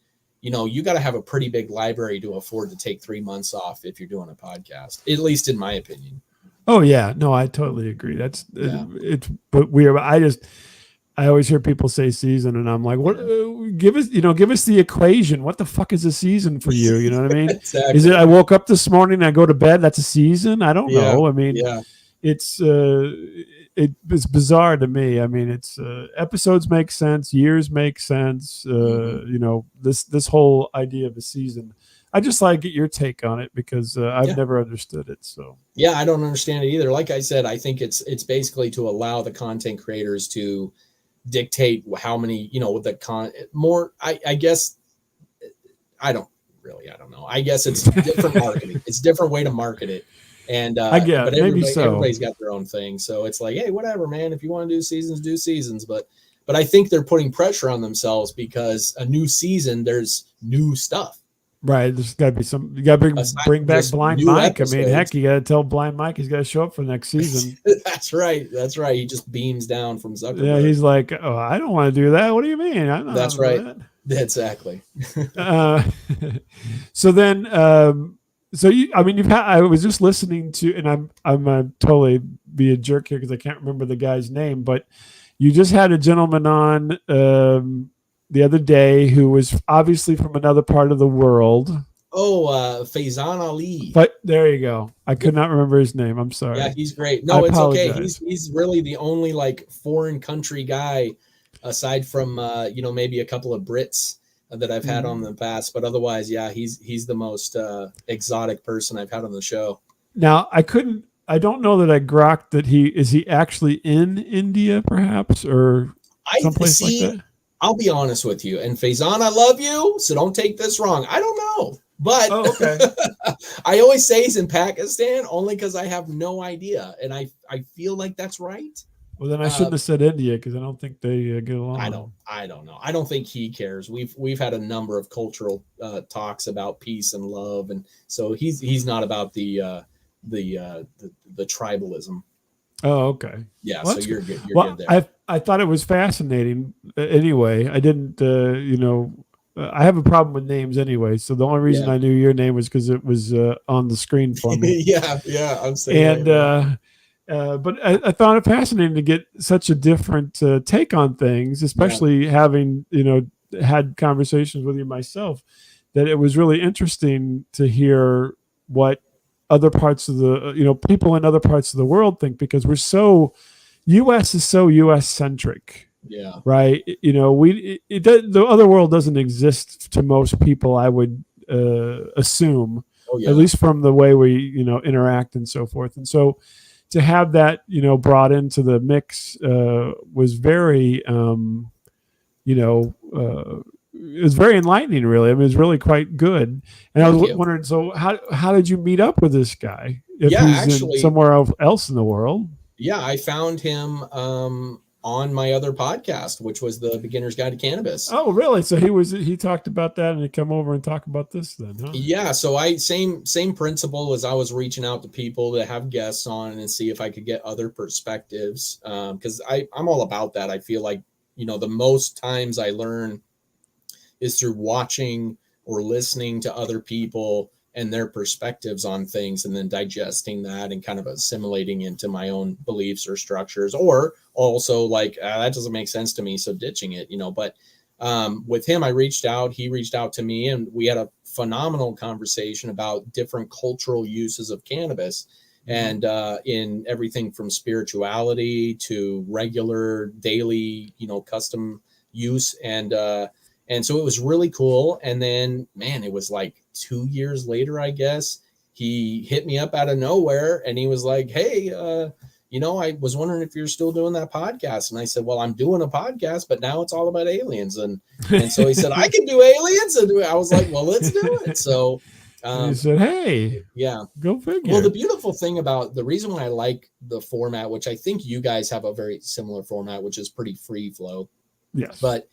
you got to have a pretty big library to afford to take 3 months off if you're doing a podcast, at least in my opinion. Oh yeah, no, I totally agree. But weird. I always hear people say season, and I'm like, what? Give us the equation. What the fuck is a season for you? You know what I mean? Exactly. Is it I woke up this morning and I go to bed? That's a season? I don't know. I mean, it's bizarre to me. I mean, it's episodes make sense, years make sense. This whole idea of a season. I just like to get your take on it because I've never understood it. So yeah, I don't understand it either. Like I said, I think it's basically to allow the content creators to dictate how many, I guess I don't know. I guess it's different marketing. It's a different way to market it. And but everybody's got their own thing. So it's like, hey, whatever, man. If you want to do seasons, do seasons. But I think they're putting pressure on themselves because a new season, there's new stuff. Right. There's got to be some. You got to bring back Blind Mike. Episodes. I mean, heck, you got to tell Blind Mike he's got to show up for next season. That's right. He just beams down from Zuckerberg. Yeah, he's like, oh, I don't want to do that. What do you mean? That's right. Exactly. So then, I was just listening to, and I'm totally be a jerk here because I can't remember the guy's name, but you just had a gentleman on. The other day, who was obviously from another part of the world. Oh, Faizan Ali. But there you go. I could not remember his name. I'm sorry. Yeah, he's great. No, it's okay. He's really the only like foreign country guy, aside from maybe a couple of Brits that I've had on the past. But otherwise, yeah, he's the most exotic person I've had on the show. Now I don't know that I grokked that is he actually in India perhaps or someplace like that. I'll be honest with you. And Faizan, I love you, so don't take this wrong. I don't know. But Oh, okay. I always say he's in Pakistan only because I have no idea, and I feel like that's right. Well, then I Uh, shouldn't have said India because I don't think they get I along. don't I don't know. I don't think he cares. We've had a number of cultural talks about peace and love, and so he's not about the tribalism. Oh, okay. Yeah, Well, so that's good. you're good. You're good Well, there. I thought it was fascinating. Anyway, I didn't. I have a problem with names anyway. So the only reason Yeah. I knew your name was because it was on the screen for me. Yeah, yeah. I'm saying way, And man. but I found it fascinating to get such a different take on things, Yeah, especially having had conversations with you myself. That it was really interesting to hear what other parts of the people in other parts of the world think, because we're so U.S. is so U.S. centric, yeah. right? The other world doesn't exist to most people, I would assume, Oh at yeah. least from the way we interact and so forth. And so to have that brought into the mix was very it was very enlightening, really. I mean, it was really quite good. And I Thank was you. wondering, so how did you meet up with this guy if Yeah, he's in actually, somewhere else in the world? yeah, I found him on my other podcast, which was the Beginner's Guide to Cannabis. Oh, really? So he talked about that, and he come over and talk about this then, huh? Yeah, so I same principle as I was reaching out to people to have guests on and see if I could get other perspectives, because I'm all about that. I feel like the most times I learn is through watching or listening to other people and their perspectives on things, and then digesting that and kind of assimilating into my own beliefs or structures, or also like that doesn't make sense to me, so ditching it. But with him, I reached out, he reached out to me, and we had a phenomenal conversation about different cultural uses of cannabis, and in everything from spirituality to regular daily custom use, and so it was really cool. And then, man, it was like 2 years later, I guess, he hit me up out of nowhere and he was like, hey, I was wondering if you're still doing that podcast. And I said, well, I'm doing a podcast, but now it's all about aliens. And so he said, I can do aliens. And I was like, well, let's do it. So, And he said, "Hey, yeah. go Well, the figure." beautiful thing about the reason why I like the format, which I think you guys have a very similar format, which is pretty free flow, Yes. but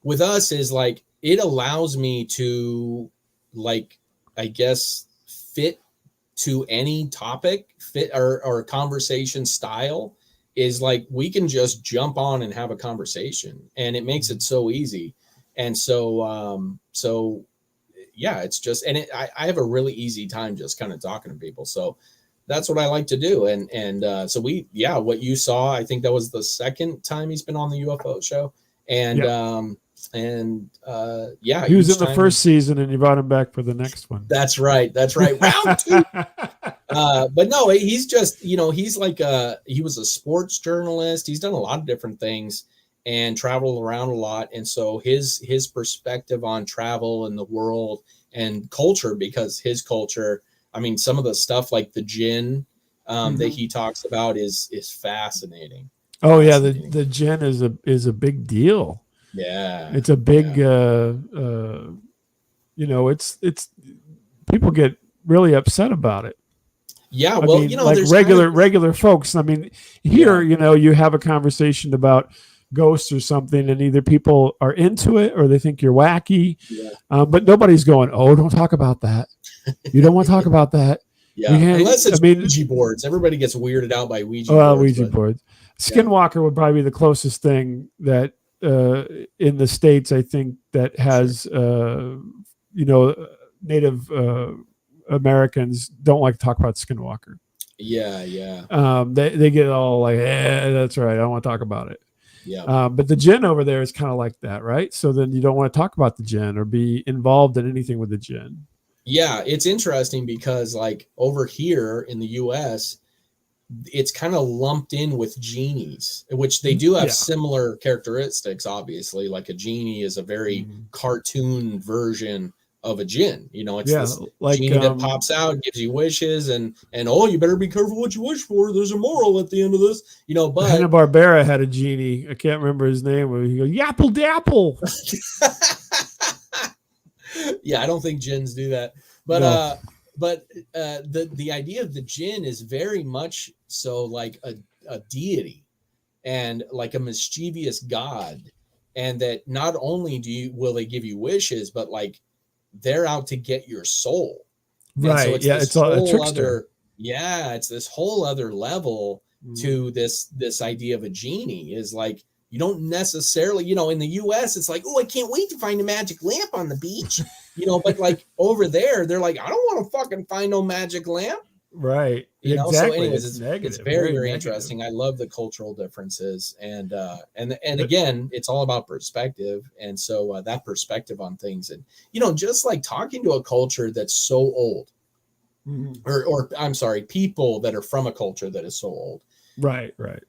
with us is like it allows me to, like, I guess, fit to any topic, fit or conversation style, is like we can just jump on and have a conversation, and it makes it so easy. And so yeah, it's just, and I have a really easy time just kind of talking to people, so that's what I like to do. And so what you saw, I think that was the second time he's been on the UFO show. And Yep. yeah, He was each in the time first season, and you brought him back for the next one. that's right, round two. But no, he's just, he's like he was a sports journalist, he's done a lot of different things and traveled around a lot, and so his perspective on travel and the world and culture, because his culture, I mean, some of the stuff like the gin that he talks about is fascinating. Oh yeah, Fascinating. the gin is a big deal. Yeah. It's a big, Yeah. it's people get really upset about it. Yeah. I Well, mean, like there's kind of, regular folks. I mean, here, yeah. you have a conversation about ghosts or something, and either people are into it or they think you're wacky, Yeah. but nobody's going, "Oh, don't talk about that. You don't want to talk about that." We Yeah. can't. Unless I it's mean, Ouija boards. Everybody gets weirded out by Ouija boards, Ouija but boards. yeah. Skinwalker would probably be the closest thing that in the States, I think, that has Native Americans don't like to talk about Skinwalker. Yeah. Yeah. They get all like, that's right, I don't want to talk about it. Yeah. But the gin over there is kind of like that, right? So then you don't want to talk about the gin or be involved in anything with the gin. Yeah. It's interesting because, like, over here in the US, it's kind of lumped in with genies, which they do have similar characteristics. Obviously, like a genie is a very cartoon version of a jinn. It's this like genie that pops out, gives you wishes, and oh, you better be careful what you wish for. There's a moral at the end of this. But Hanna-Barbera had a genie. I can't remember his name. Where he goes, "Yapple dapple." Yeah, I don't think jinns do that. But No. the idea of the jinn is very much so like a deity and like a mischievous god, and that not only will they give you wishes, but like they're out to get your soul. And so Right. it's Yeah. this It's a whole trickster. other, yeah, it's this whole other level Mhm. to this idea of a genie. Is like, you don't necessarily, in the US it's like, oh, I can't wait to find a magic lamp on the beach, but like over there they're like, I don't want to fucking find no magic lamp. Right. So Exactly. anyways, It's it's negative. very, Very very negative. interesting. I love the cultural differences, and But again, it's all about perspective. And so that perspective on things, and just like talking to a culture that's so old, mhm. or I'm sorry, people that are from a culture that is so old. Right. Right.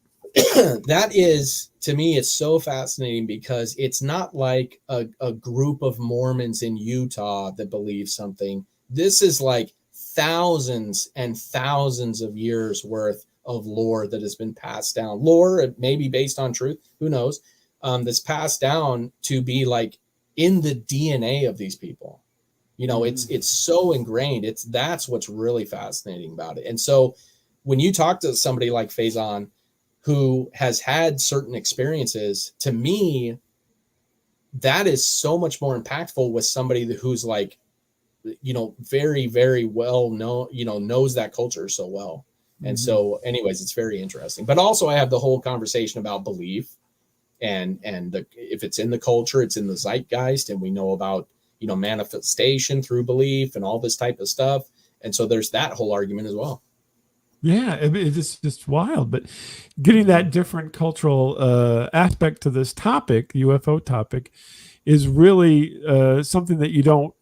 That is, to me, it's so fascinating, because it's not like a group of Mormons in Utah that believe something. This is like thousands and thousands of years worth of lore that has been passed down. Lore, maybe based on truth, who knows? That's passed down to be like in the DNA of these people. Mhm. It's so ingrained. That's what's really fascinating about it. And so when you talk to somebody like Faison, who has had certain experiences, to me, that is so much more impactful with somebody who's like, very, very well known, knows that culture so well. And Mhm. so anyways, it's very interesting. But also I have the whole conversation about belief, and if it's in the culture, it's in the zeitgeist, and we know about, manifestation through belief and all this type of stuff. And so there's that whole argument as well. Yeah, it's just wild. But getting Mm-hmm. that different cultural aspect to this topic, UFO topic, is really something that you don't,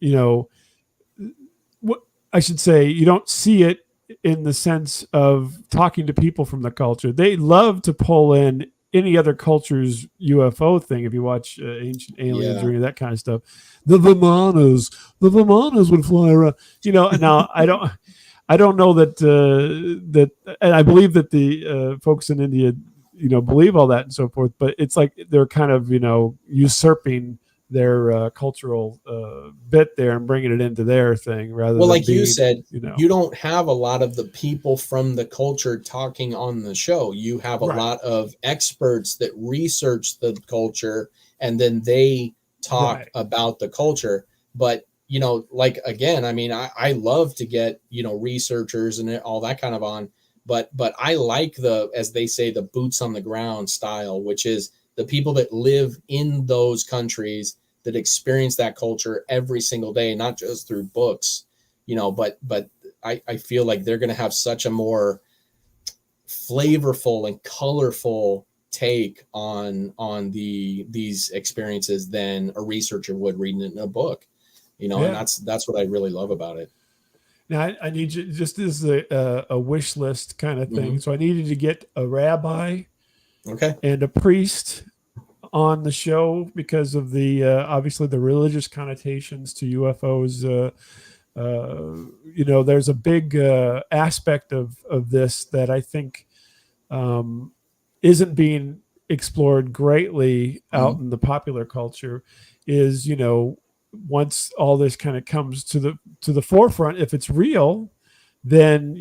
what I should say, you don't see it in the sense of talking to people from the culture. They love to pull in any other culture's UFO thing. If you watch Ancient Aliens or Yeah. any of that kind of stuff, the Vimanas would fly around. Now I don't know that and I believe that the folks in India, believe all that and so forth. But it's like they're kind of usurping their cultural bit there and bringing it into their thing rather Well, than like you being, said, you don't have a lot of the people from the culture talking on the show. You have a right, lot of experts that research the culture, and then they talk right, about the culture. But, like, again, I mean, I love to get, researchers and all that kind of on, but I like as they say, the boots on the ground style, which is the people that live in those countries, that experience that culture every single day, not just through books, but I feel like they're going to have such a more flavorful and colorful take on these experiences than a researcher would reading it in a book, and yeah. that's what I really love about it. Now I need you, just as a wish list kind of thing. Mm-hmm. So I needed to get a rabbi Okay. and a priest on the show because of the obviously the religious connotations to UFOs. There's a big aspect of this that I think um, isn't being explored greatly Mm-hmm. out in the popular culture. Is once all this kind of comes to the forefront, if it's real, then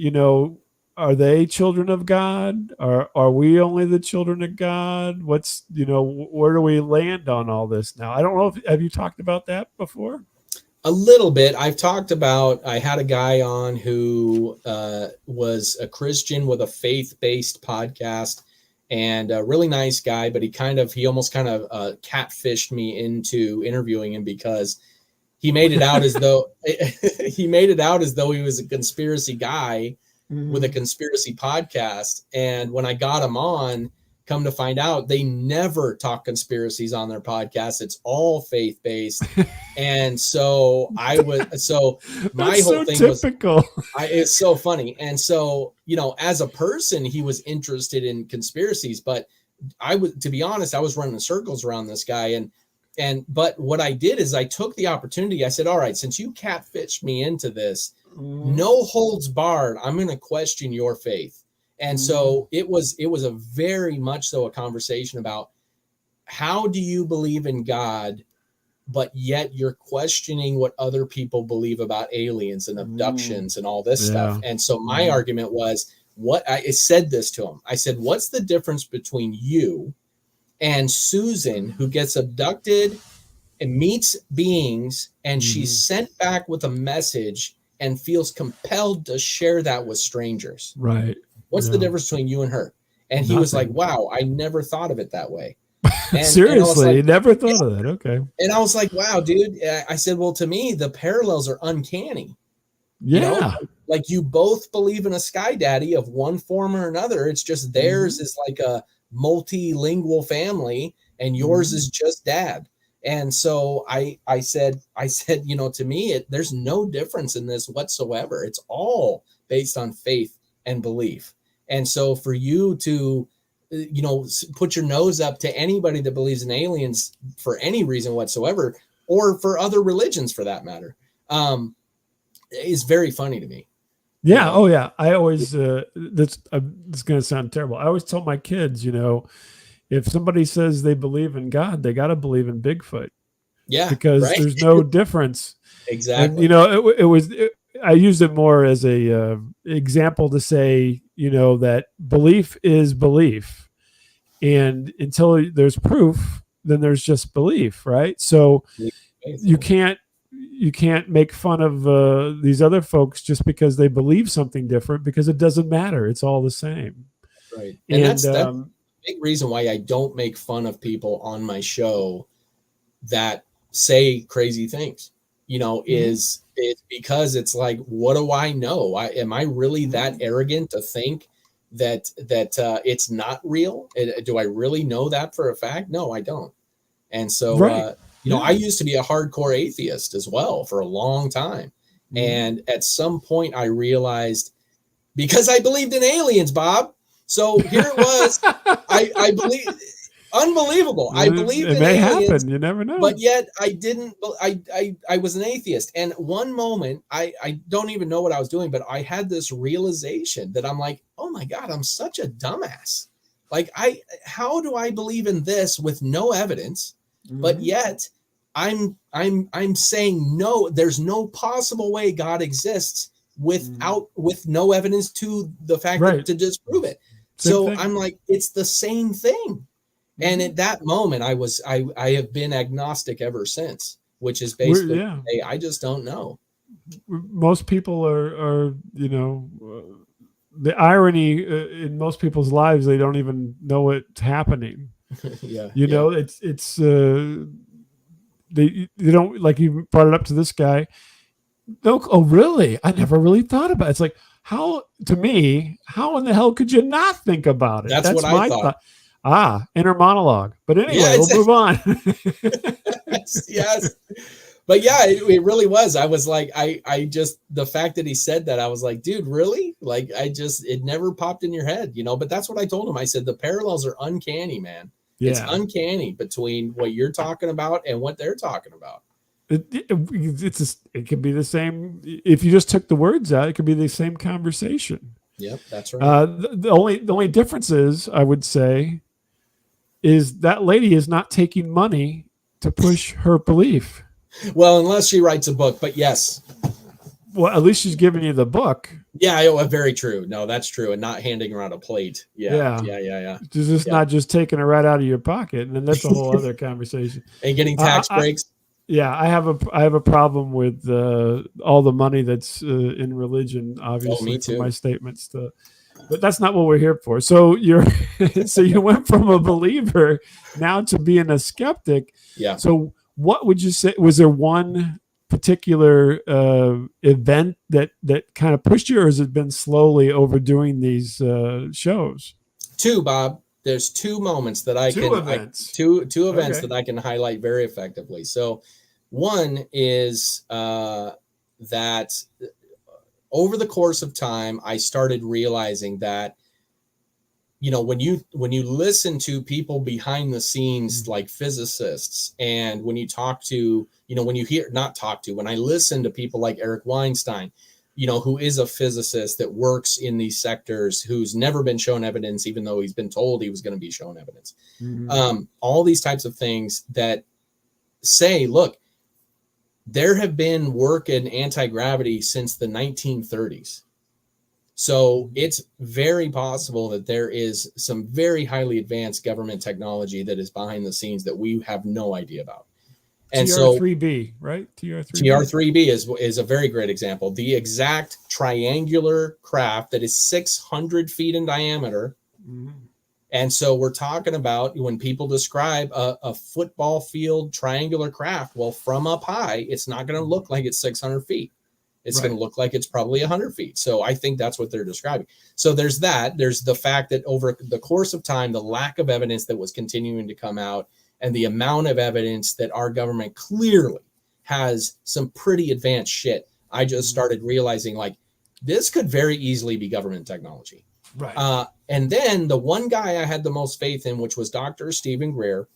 are they children of God? Are we only the children of God? What's where do we land on all this now? I don't know if have you talked about that before? A little bit. I had a guy on who was a Christian with a faith-based podcast, and a really nice guy, but he almost kind of catfished me into interviewing him, because he made it out as though he was a conspiracy guy with a Mm-hmm. conspiracy podcast. And when I got him on, come to find out, they never talk conspiracies on their podcast. It's all faith based. And so my That's whole so thing was, typical. it's so funny. And so, as a person, he was interested in conspiracies, but to be honest, I was running circles around this guy. But what I did is I took the opportunity. I said, all right, since you catfished me into this, Mm-hmm. no holds barred, I'm going to question your faith. And Mm-hmm. so it was a very much so a conversation about, how do you believe in God but yet you're questioning what other people believe about aliens and abductions and all this stuff. And so my argument was, what I said this to him. I said, what's the difference between you and Susan, who gets abducted and meets beings, and she's sent back with a message and feels compelled to share that with strangers? Right. What's the difference between you and her? And he was like, wow, I never thought of it that way. And, seriously, and like, never thought of that. Okay. And I was like, wow, dude. I said, well, to me, the parallels are uncanny. Yeah. You know, like you both believe in a sky daddy of one form or another. It's just theirs is like a multilingual family, and yours is just dad. And so I said, you know, to me, there's no difference in this whatsoever. It's all based on faith and belief. And so for you to, you know, put your nose up to anybody that believes in aliens for any reason whatsoever, or for other religions for that matter, is very funny to me. Yeah. You know? Oh yeah. I always, this is going to sound terrible. I always tell my kids, you know, if somebody says they believe in God, they got to believe in Bigfoot. Yeah. Because there's no difference. Exactly. And, you know, I used it more as a example to say, you know, that belief is belief. And until there's proof, then there's just belief, right? So you can't make fun of these other folks just because they believe something different, because it doesn't matter. It's all the same. Right. And that's the big reason why I don't make fun of people on my show that say crazy things, you know, is it's because it's like, what do I know? Am I really that arrogant to think that it's not real? Do I really know that for a fact? No, I don't. And so, you know, I used to be a hardcore atheist as well for a long time. And at some point I realized, because I believed in aliens, Bob. So here it was. I believe, unbelievable. I believed in aliens. Happen. You never know. But yet I didn't. I was an atheist. And one moment, I don't even know what I was doing, but I had this realization that I'm like, oh my God, I'm such a dumbass. Like, how do I believe in this with no evidence? But yet I'm saying no, there's no possible way God exists with no evidence to the fact that to disprove it. So I'm like, it's the same thing. And at that moment I have been agnostic ever since, which is basically, hey, I just don't know. Most people are you know, the irony in most people's lives, they don't even know what's happening. You know, it's they don't, like you brought it up to this guy. No, oh really? I never really thought about it. It's like, how in the hell could you not think about it? That's what I thought. Inner monologue. But anyway, we'll move on. yes. But yeah, it really was. I was like, I just, the fact that he said that, I was like, dude, really? Like, it never popped in your head, you know? But that's what I told him. I said, the parallels are uncanny, man. Yeah. It's uncanny between what you're talking about and what they're talking about. It could be the same. If you just took the words out, it could be the same conversation. Yep, that's right. The only difference is, I would say, is that lady is not taking money to push her belief. Well, unless she writes a book, but yes. Well, at least she's giving you the book. Yeah, very true. No, that's true. And not handing around a plate. Yeah. It's just not just taking it right out of your pocket. And then that's a whole other conversation. And getting tax breaks. I have a problem with all the money that's in religion, obviously, for my statements. But that's not what we're here for. So you went from a believer now to being a skeptic. Yeah. So what would you say? Was there one particular event that kind of pushed you, or has it been slowly overdoing these shows? Two, Bob. There's two moments that two events that I can highlight very effectively. So one is that over the course of time, I started realizing that, you know, when you listen to people behind the scenes, like physicists, and when you talk to, you know, when I listen to people like Eric Weinstein, you know, who is a physicist that works in these sectors, who's never been shown evidence, even though he's been told he was going to be shown evidence. All these types of things that say, look, there have been work in anti-gravity since the 1930s. So it's very possible that there is some very highly advanced government technology that is behind the scenes that we have no idea about. And TR3B, right? TR3B. TR3B is a very great example. The exact triangular craft that is 600 feet in diameter. Mm-hmm. And so we're talking about when people describe a football field triangular craft, well, from up high, it's not going to look like it's 600 feet. It's going to look like it's probably 100 feet. So I think that's what they're describing. So there's that. There's the fact that over the course of time, the lack of evidence that was continuing to come out and the amount of evidence that our government clearly has some pretty advanced shit. I just started realizing, like, this could very easily be government technology. Right. And then the one guy I had the most faith in, which was Dr. Stephen Greer.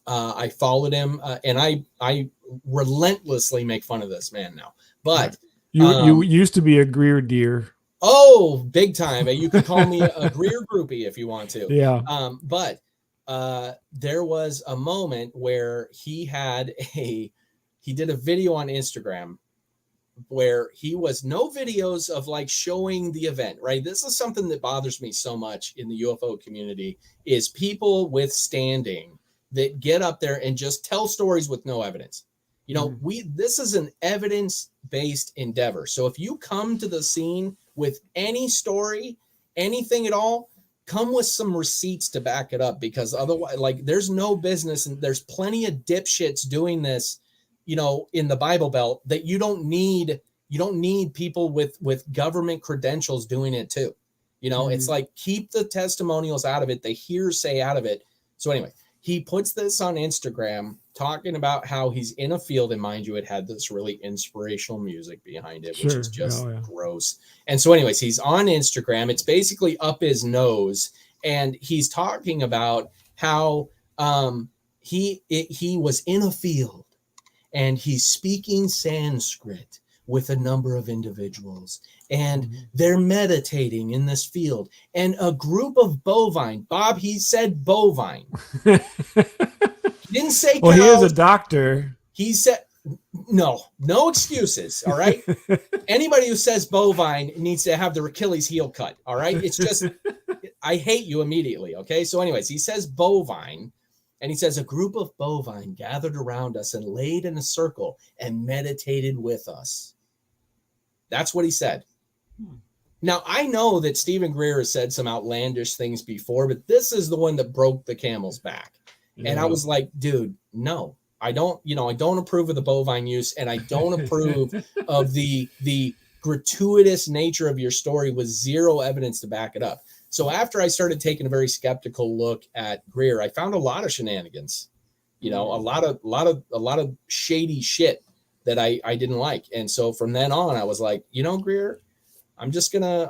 I followed him and I relentlessly make fun of this man now. But you used to be a Greer deer. Oh, big time. You could call me a Greer groupie if you want to. Yeah. But there was a moment where he did a video on Instagram where he was no videos of like showing the event, right? This is something that bothers me so much in the UFO community is people withstanding that get up there and just tell stories with no evidence. You know, this is an evidence-based endeavor. So if you come to the scene with any story, anything at all, come with some receipts to back it up, because otherwise, like, there's no business, and there's plenty of dipshits doing this, you know, in the Bible Belt, that you don't need people with government credentials doing it too. You know, it's like, keep the testimonials out of it, the hearsay out of it. So anyway, he puts this on Instagram talking about how he's in a field, and mind you, it had this really inspirational music behind it, which is just gross. And so anyways, he's on Instagram. It's basically up his nose. And he's talking about how he was in a field and he's speaking Sanskrit with a number of individuals, and they're meditating in this field, and a group of bovine, Bob, he said bovine. He didn't say cows. Well, he is a doctor. He said, no excuses. All right. Anybody who says bovine needs to have their Achilles heel cut. All right. It's just, I hate you immediately. Okay. So anyways, he says bovine. And he says, a group of bovine gathered around us and laid in a circle and meditated with us. That's what he said. Now, I know that Stephen Greer has said some outlandish things before, but this is the one that broke the camel's back. Yeah. And I was like, dude, no, I don't approve of the bovine use, and I don't approve of the gratuitous nature of your story with zero evidence to back it up. So after I started taking a very skeptical look at Greer, I found a lot of shenanigans, you know, a lot of shady shit that I didn't like. And so from then on, I was like, you know, Greer, I'm just gonna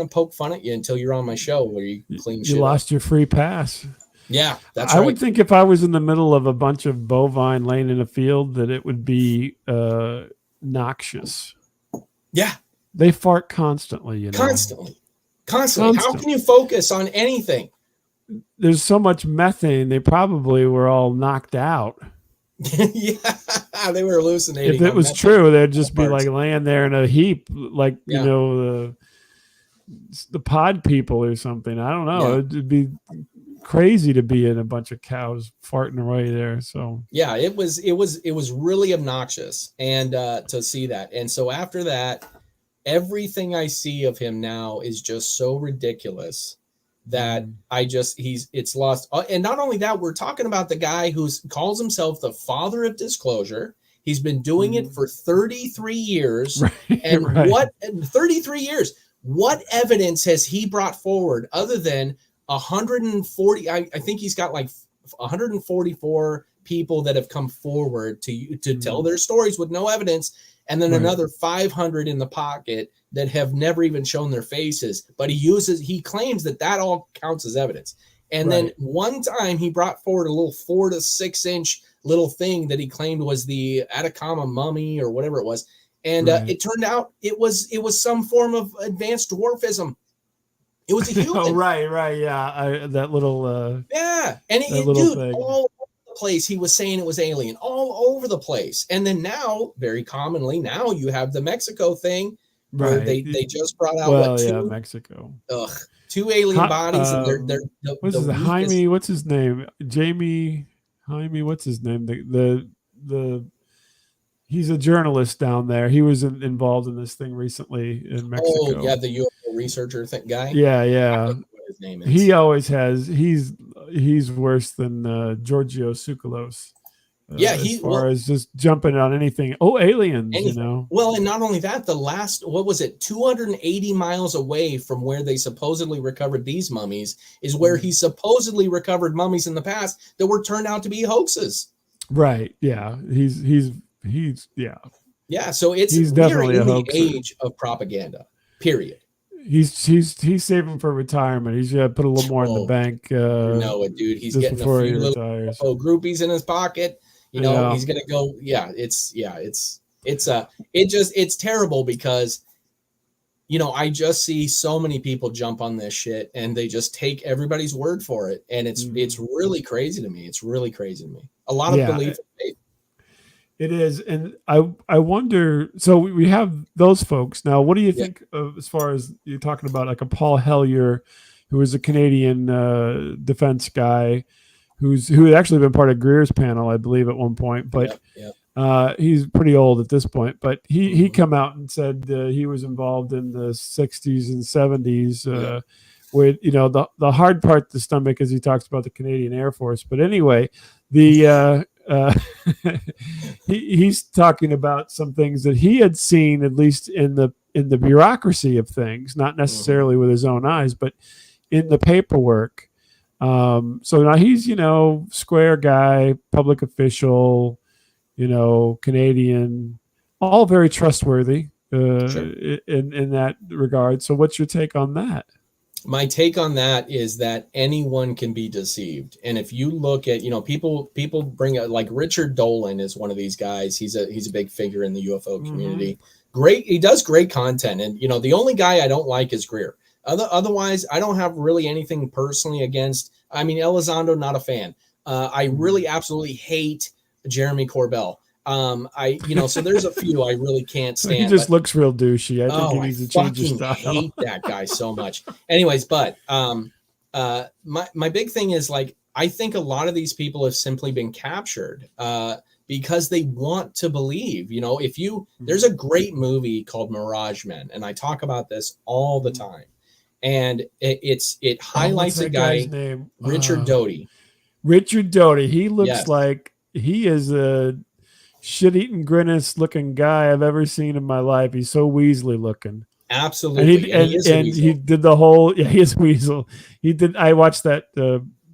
poke fun at you until you're on my show where you clean shit. You lost your free pass. Yeah, that's right. I would think if I was in the middle of a bunch of bovine laying in a field that it would be noxious. Yeah. They fart constantly, you know. Constantly. How can you focus on anything? There's so much methane, they probably were all knocked out. Yeah, they were hallucinating. If it was true, they'd just be like laying there in a heap, like, you know, the pod people or something. I don't know. Yeah. It'd be crazy to be in a bunch of cows farting away there. So yeah, it was really obnoxious, and to see that. And so after that, everything I see of him now is just so ridiculous that it's lost. And not only that, we're talking about the guy who calls himself the father of disclosure. He's been doing it for 33 years. Right, 33 years, what evidence has he brought forward other than 140? I think he's got like 144 people that have come forward to tell their stories with no evidence. And then another 500 in the pocket that have never even shown their faces. But he claims that all counts as evidence. And then one time he brought forward a little 4 to 6 inch little thing that he claimed was the Atacama mummy or whatever it was. And it turned out it was some form of advanced dwarfism. It was a human. Oh, right. Yeah. That little, and dude, all the place he was saying it was alien, all over the place. And then now, very commonly, now you have the Mexico thing where Right. they just brought out Well, what yeah, two Mexico. two alien bodies, and they're What's the his weakest. Jaime? What's his name? Jamie Jaime. What's his name? The he's a journalist down there. He was involved in this thing recently in Oh yeah, Mexico. the UFO researcher guy. Yeah, I yeah. don't know what his name is. He always has. He's worse than Giorgio Tsoukalos Yeah, as he far well as just jumping on anything. Oh, aliens! You anything. know. Well, and not only that, the last what was it, 280 miles away from where they supposedly recovered these mummies is where he supposedly recovered mummies in the past that were turned out to be hoaxes. Right. Yeah. He's yeah. Yeah, so He's we are definitely a in the hoaxer. age of propaganda. Period. He's saving for retirement. He's got to put a little more in the Oh, bank you know it, dude. He's just getting a before he few little retires. UFO groupies in his pocket. You know, Yeah. he's gonna go. It's terrible because I just see so many people jump on this shit and they just take everybody's word for it, and it's really crazy to me. It's really crazy to me. A lot of Yeah. belief in faith. It is, and I wonder. So we have those folks now. What do you Yeah. think of as far as you're talking about, like a Paul Hellyer, who is a Canadian defense guy, who had actually been part of Greer's panel, I believe, at one point, but he's pretty old at this point. But he come out and said he was involved in the 60s and 70s. With the hard part to stomach is he talks about the Canadian Air Force. But anyway, the he's talking about some things that he had seen, at least in the bureaucracy of things, not necessarily with his own eyes, but in the paperwork. So now he's square guy, public official, Canadian, all very trustworthy in that regard. So what's your take on that? My take on that is that anyone can be deceived. And if you look at, people bring up, like Richard Dolan is one of these guys. He's a big figure in the UFO community. Great. He does great content. And, the only guy I don't like is Greer. Otherwise, I don't have really anything personally against. I mean, Elizondo, not a fan. I really absolutely hate Jeremy Corbell. So there's a few I really can't stand. He just looks real douchey. I think he needs to change his style. I hate that guy so much. Anyways, but my big thing is, like, I think a lot of these people have simply been captured because they want to believe. There's a great movie called Mirage Men, and I talk about this all the time. And it highlights a guy name? Richard Doty. Richard Doty. He looks like he is a shit-eating, grimace looking guy I've ever seen in my life. He's so Weasley looking. Absolutely. And he did the whole. Yeah, he is Weasel. He did. I watched that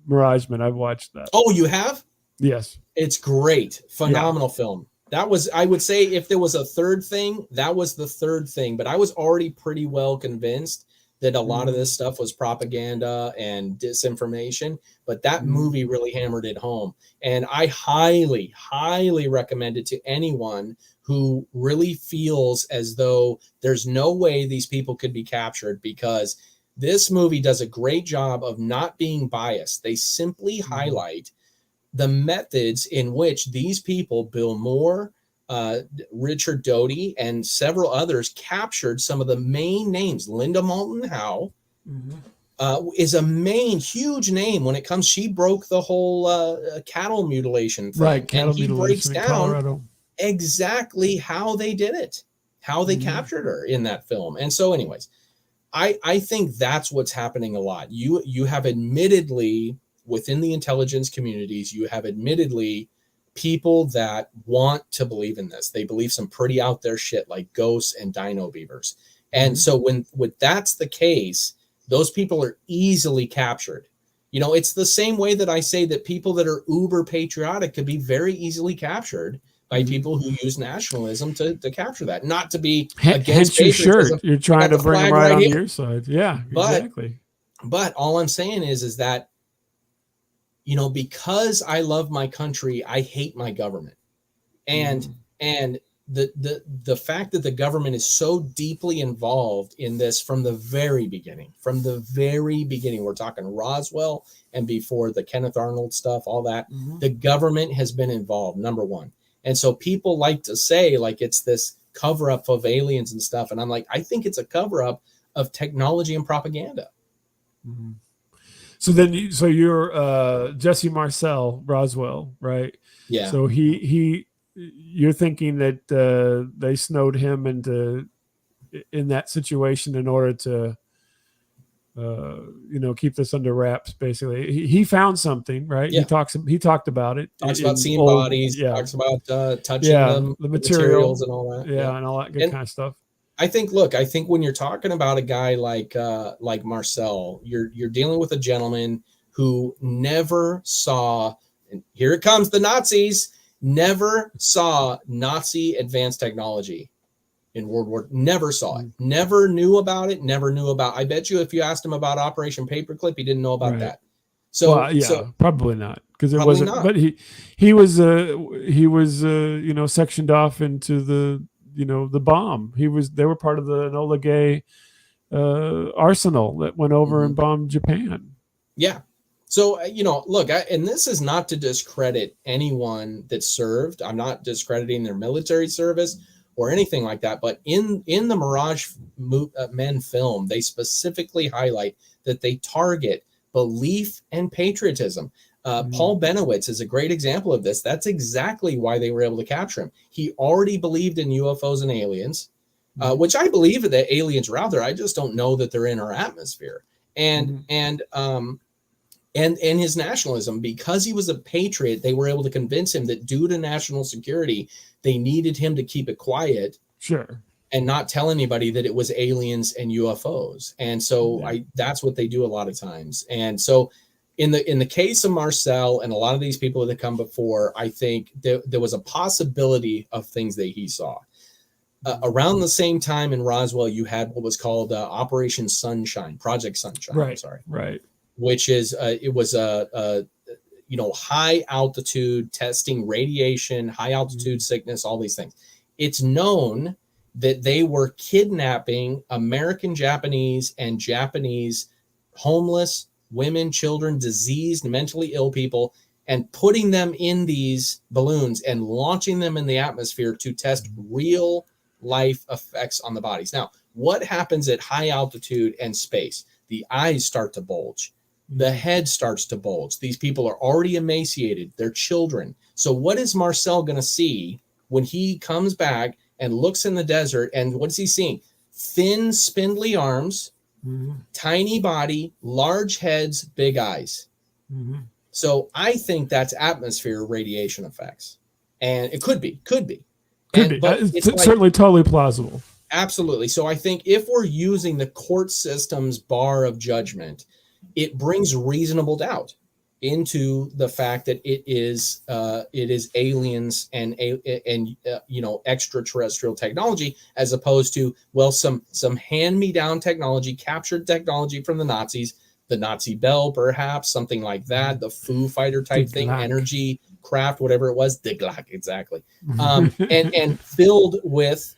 Mirage Man. I've watched that. Oh, you have? Yes. It's great. Phenomenal film. That was, I would say, if there was a third thing, that was the third thing. But I was already pretty well convinced that a lot of this stuff was propaganda and disinformation. But that movie really hammered it home. And I highly, highly recommend it to anyone who really feels as though there's no way these people could be captured, because this movie does a great job of not being biased. They simply highlight the methods in which these people, Bill Moore, Richard Doty, and several others, captured some of the main names. Linda Moulton Howe is a main huge name when it comes. She broke the whole cattle mutilation thing. Right, cattle and he mutilation breaks in down Colorado. Exactly how they did it, how they captured her in that film. And so, anyways, I think that's what's happening a lot. You have admittedly, within the intelligence communities, you have admittedly people that want to believe in this. They believe some pretty out there shit like ghosts and dino beavers. And so when that's the case, those people are easily captured. It's the same way that I say that people that are uber patriotic could be very easily captured by people who use nationalism to capture that. Not to be against your shirt. You're trying to bring them right on your side. Yeah, exactly. But all I'm saying is that, because I love my country, I hate my government. And the fact that the government is so deeply involved in this from the very beginning, we're talking Roswell and before the Kenneth Arnold stuff, all that, the government has been involved, number one. And so people like to say like it's this cover up of aliens and stuff. And I'm like, I think it's a cover up of technology and propaganda. Mm-hmm. So then, you're Jesse Marcel Roswell, right? Yeah. So you're thinking that they snowed him in that situation in order to, keep this under wraps. Basically, he found something, right? Yeah. He talked about it. Talks about seeing bodies. Yeah. Talks about touching them, the materials and all that. Yeah, and all that good kind of stuff. I think when you're talking about a guy like Marcel, you're dealing with a gentleman who never saw, and here it comes, the Nazis, never saw Nazi advanced technology in World War, never saw it, never knew about it, I bet you if you asked him about Operation Paperclip, he didn't know about that. So, probably not, because it wasn't, but he was sectioned off into the bomb. They were part of the Enola Gay arsenal that went over and bombed Japan. Yeah. So, look, and this is not to discredit anyone that served. I'm not discrediting their military service or anything like that. But in the Mirage Men film, they specifically highlight that they target belief and patriotism. Paul Benowitz is a great example of this. That's exactly why they were able to capture him. He already believed in UFOs and aliens, which I believe that aliens are out there. I just don't know that they're in our atmosphere. And his nationalism, because he was a patriot, they were able to convince him that due to national security, they needed him to keep it quiet. Sure. And not tell anybody that it was aliens and UFOs. And so that's what they do a lot of times. And so in the case of Marcel and a lot of these people that come before, I think there was a possibility of things that he saw. Around the same time in Roswell, you had what was called Operation Sunshine, Project Sunshine. Right. I'm sorry. Right. Which is it was a high altitude testing radiation, high altitude sickness, all these things. It's known that they were kidnapping American Japanese and Japanese homeless women, children, diseased, mentally ill people, and putting them in these balloons and launching them in the atmosphere to test real life effects on the bodies. Now, what happens at high altitude and space? The eyes start to bulge. The head starts to bulge. These people are already emaciated. They're children. So what is Marcel going to see when he comes back and looks in the desert? And what is he seeing? Thin, spindly arms, tiny body, large heads, big eyes. So I think that's atmosphere radiation effects. And it could be. But it's certainly totally plausible. Absolutely. So I think if we're using the court system's bar of judgment, it brings reasonable doubt into the fact that it is aliens and extraterrestrial technology, as opposed to some hand-me-down technology, captured technology from the Nazis, the Nazi Bell, perhaps something like that, the Foo Fighter type thing, energy craft, whatever it was, the Glock, exactly, and filled with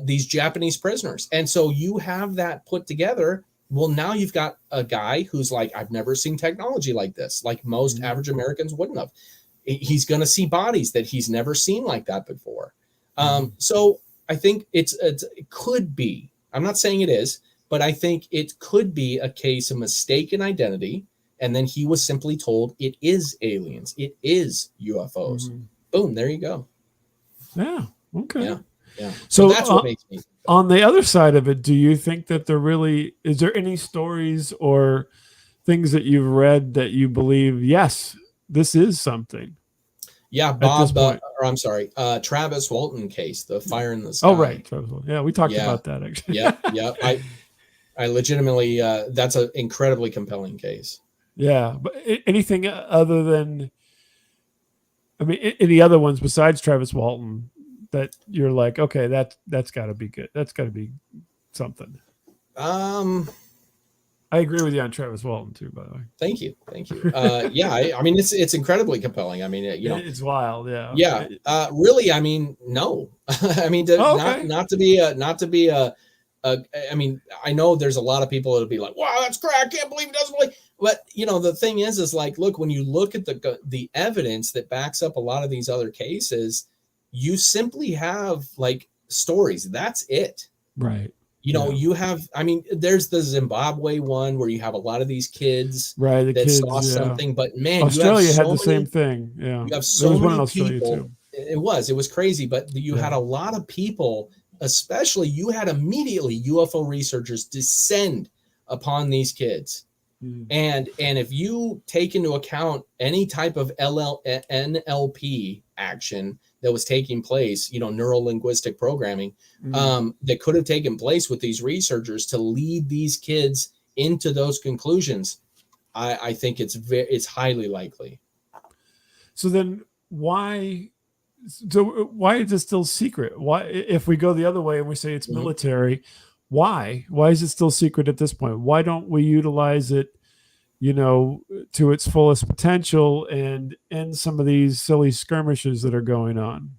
these Japanese prisoners. And so you have that put together. Well, now you've got a guy who's like, I've never seen technology like this, like most average Americans wouldn't have. He's going to see bodies that he's never seen like that before. So I think it could be, I'm not saying it is, but I think it could be a case of mistaken identity. And then he was simply told it is aliens. It is UFOs. Boom. There you go. Yeah. Okay. Yeah. So that's what makes me. On the other side of it, do you think that is there any stories or things that you've read that you believe, yes, this is something? Yeah, Travis Walton case, the fire in the sky. Oh, right. Yeah, we talked about that actually. Yeah. I legitimately, that's an incredibly compelling case. Yeah, but anything other than, any other ones besides Travis Walton that you're like, okay, that's got to be good. That's got to be something. I agree with you on Travis Walton too, by the way. Thank you, thank you. Yeah, I mean it's incredibly compelling. I mean, It's wild, yeah. yeah. Really, I mean, no. I mean, Oh, not okay. not to be I mean, I know there's a lot of people that'll be like, "Wow, that's crack! I can't believe it doesn't believe." But the thing is like, look, when you look at the evidence that backs up a lot of these other cases, you simply have like stories. That's it. Right. Yeah. You have, I mean, there's the Zimbabwe one where you have a lot of these kids Right. The that saw kids, yeah. something, but man, Australia had the same thing. Yeah. you have There so was one in many Australia people. too. It was crazy, but you had Yeah. a lot of people, especially you had immediately UFO researchers descend upon these kids. Mm. And if you take into account any type of NLP action that was taking place, neuro linguistic programming, that could have taken place with these researchers to lead these kids into those conclusions, I think it's highly likely. So then why is it still secret? Why, if we go the other way and we say it's military, why is it still secret at this point? Why don't we utilize it, to its fullest potential and end some of these silly skirmishes that are going on?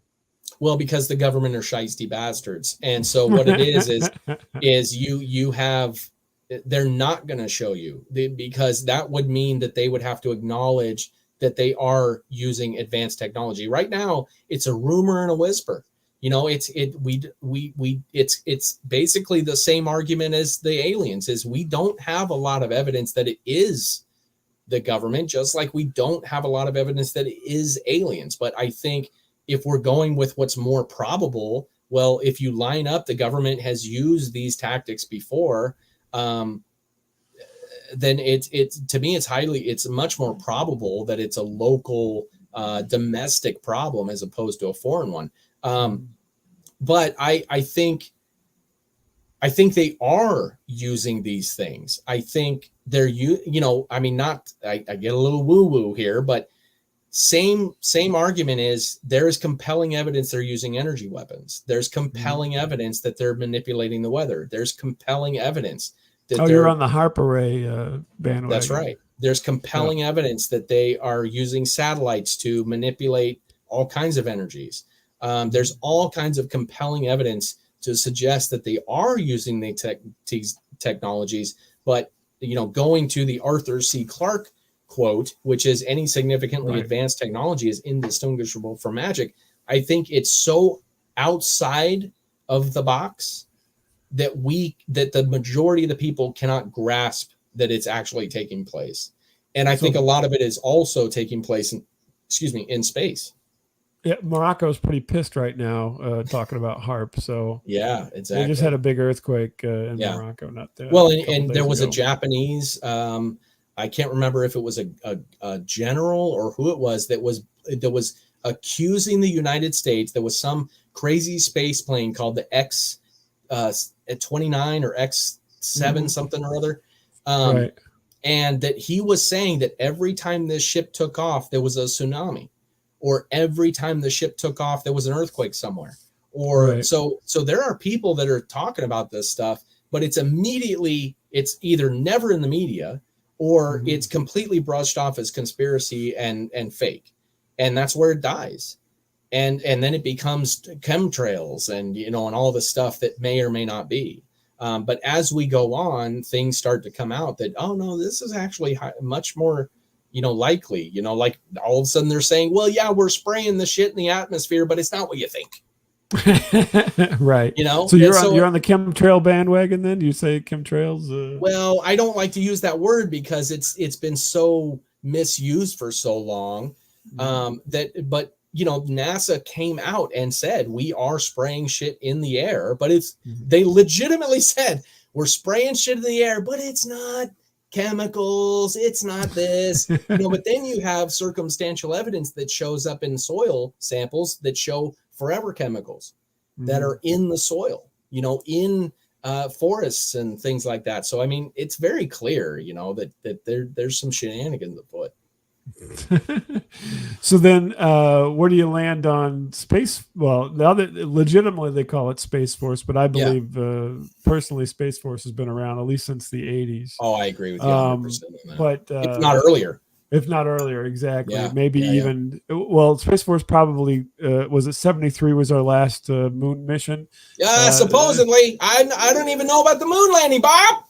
Well, because the government are shiesty bastards. And so what it is you have, they're not going to show you because that would mean that they would have to acknowledge that they are using advanced technology. Right now, it's a rumor and a whisper. It's basically the same argument as the aliens is we don't have a lot of evidence that it is the government, just like we don't have a lot of evidence that it is aliens. But I think if we're going with what's more probable, well, if you line up the government has used these tactics before, then it's to me it's much more probable that it's a local domestic problem as opposed to a foreign one. But I think they are using these things. I think they're I mean, not I get a little woo woo here, but same argument is there is compelling evidence they're using energy weapons. There's compelling evidence that they're manipulating the weather. There's compelling evidence that you're on the HARP array bandwagon. That's right. There's compelling evidence that they are using satellites to manipulate all kinds of energies. There's all kinds of compelling evidence to suggest that they are using these technologies, but going to the Arthur C. Clarke quote, which is any significantly advanced technology is indistinguishable from magic. I think it's so outside of the box that the majority of the people cannot grasp that it's actually taking place. And I think a lot of it is also taking place in space. Yeah, Morocco's pretty pissed right now talking about HARP. So yeah, exactly. They just had a big earthquake in Morocco. Not there. Well, and there was a Japanese. I can't remember if it was a general or who it was that was accusing the United States. There was some crazy space plane called the X-29 or X-7 something or other. And that he was saying that every time this ship took off, there was a tsunami, or every time the ship took off, there was an earthquake somewhere. Or so there are people that are talking about this stuff, but it's either never in the media or it's completely brushed off as conspiracy and fake. And that's where it dies. And then it becomes chemtrails and, and all the stuff that may or may not be. But as we go on, things start to come out that, oh no, this is actually much more, likely, like all of a sudden they're saying, well, yeah, we're spraying the shit in the atmosphere, but it's not what you think. Right. So you're on the chemtrail bandwagon then? Do you say chemtrails? Well, I don't like to use that word because it's been so misused for so long but NASA came out and said we are spraying shit in the air, but they legitimately said we're spraying shit in the air, but it's not chemicals, it's not this. But then you have circumstantial evidence that shows up in soil samples that show forever chemicals that are in the soil, in forests and things like that. So I mean, it's very clear, that there's some shenanigans afoot. So then, where do you land on space? Well, the other legitimately they call it Space Force, but I Yeah. believe personally Space Force has been around at least since the 80s. Oh, I agree with you 100% on that. But If not earlier. if not earlier, exactly. Yeah. Maybe Yeah. Yeah. even well, Space Force probably was it 73 was our last moon mission. Supposedly, I don't even know about the moon landing, Bob.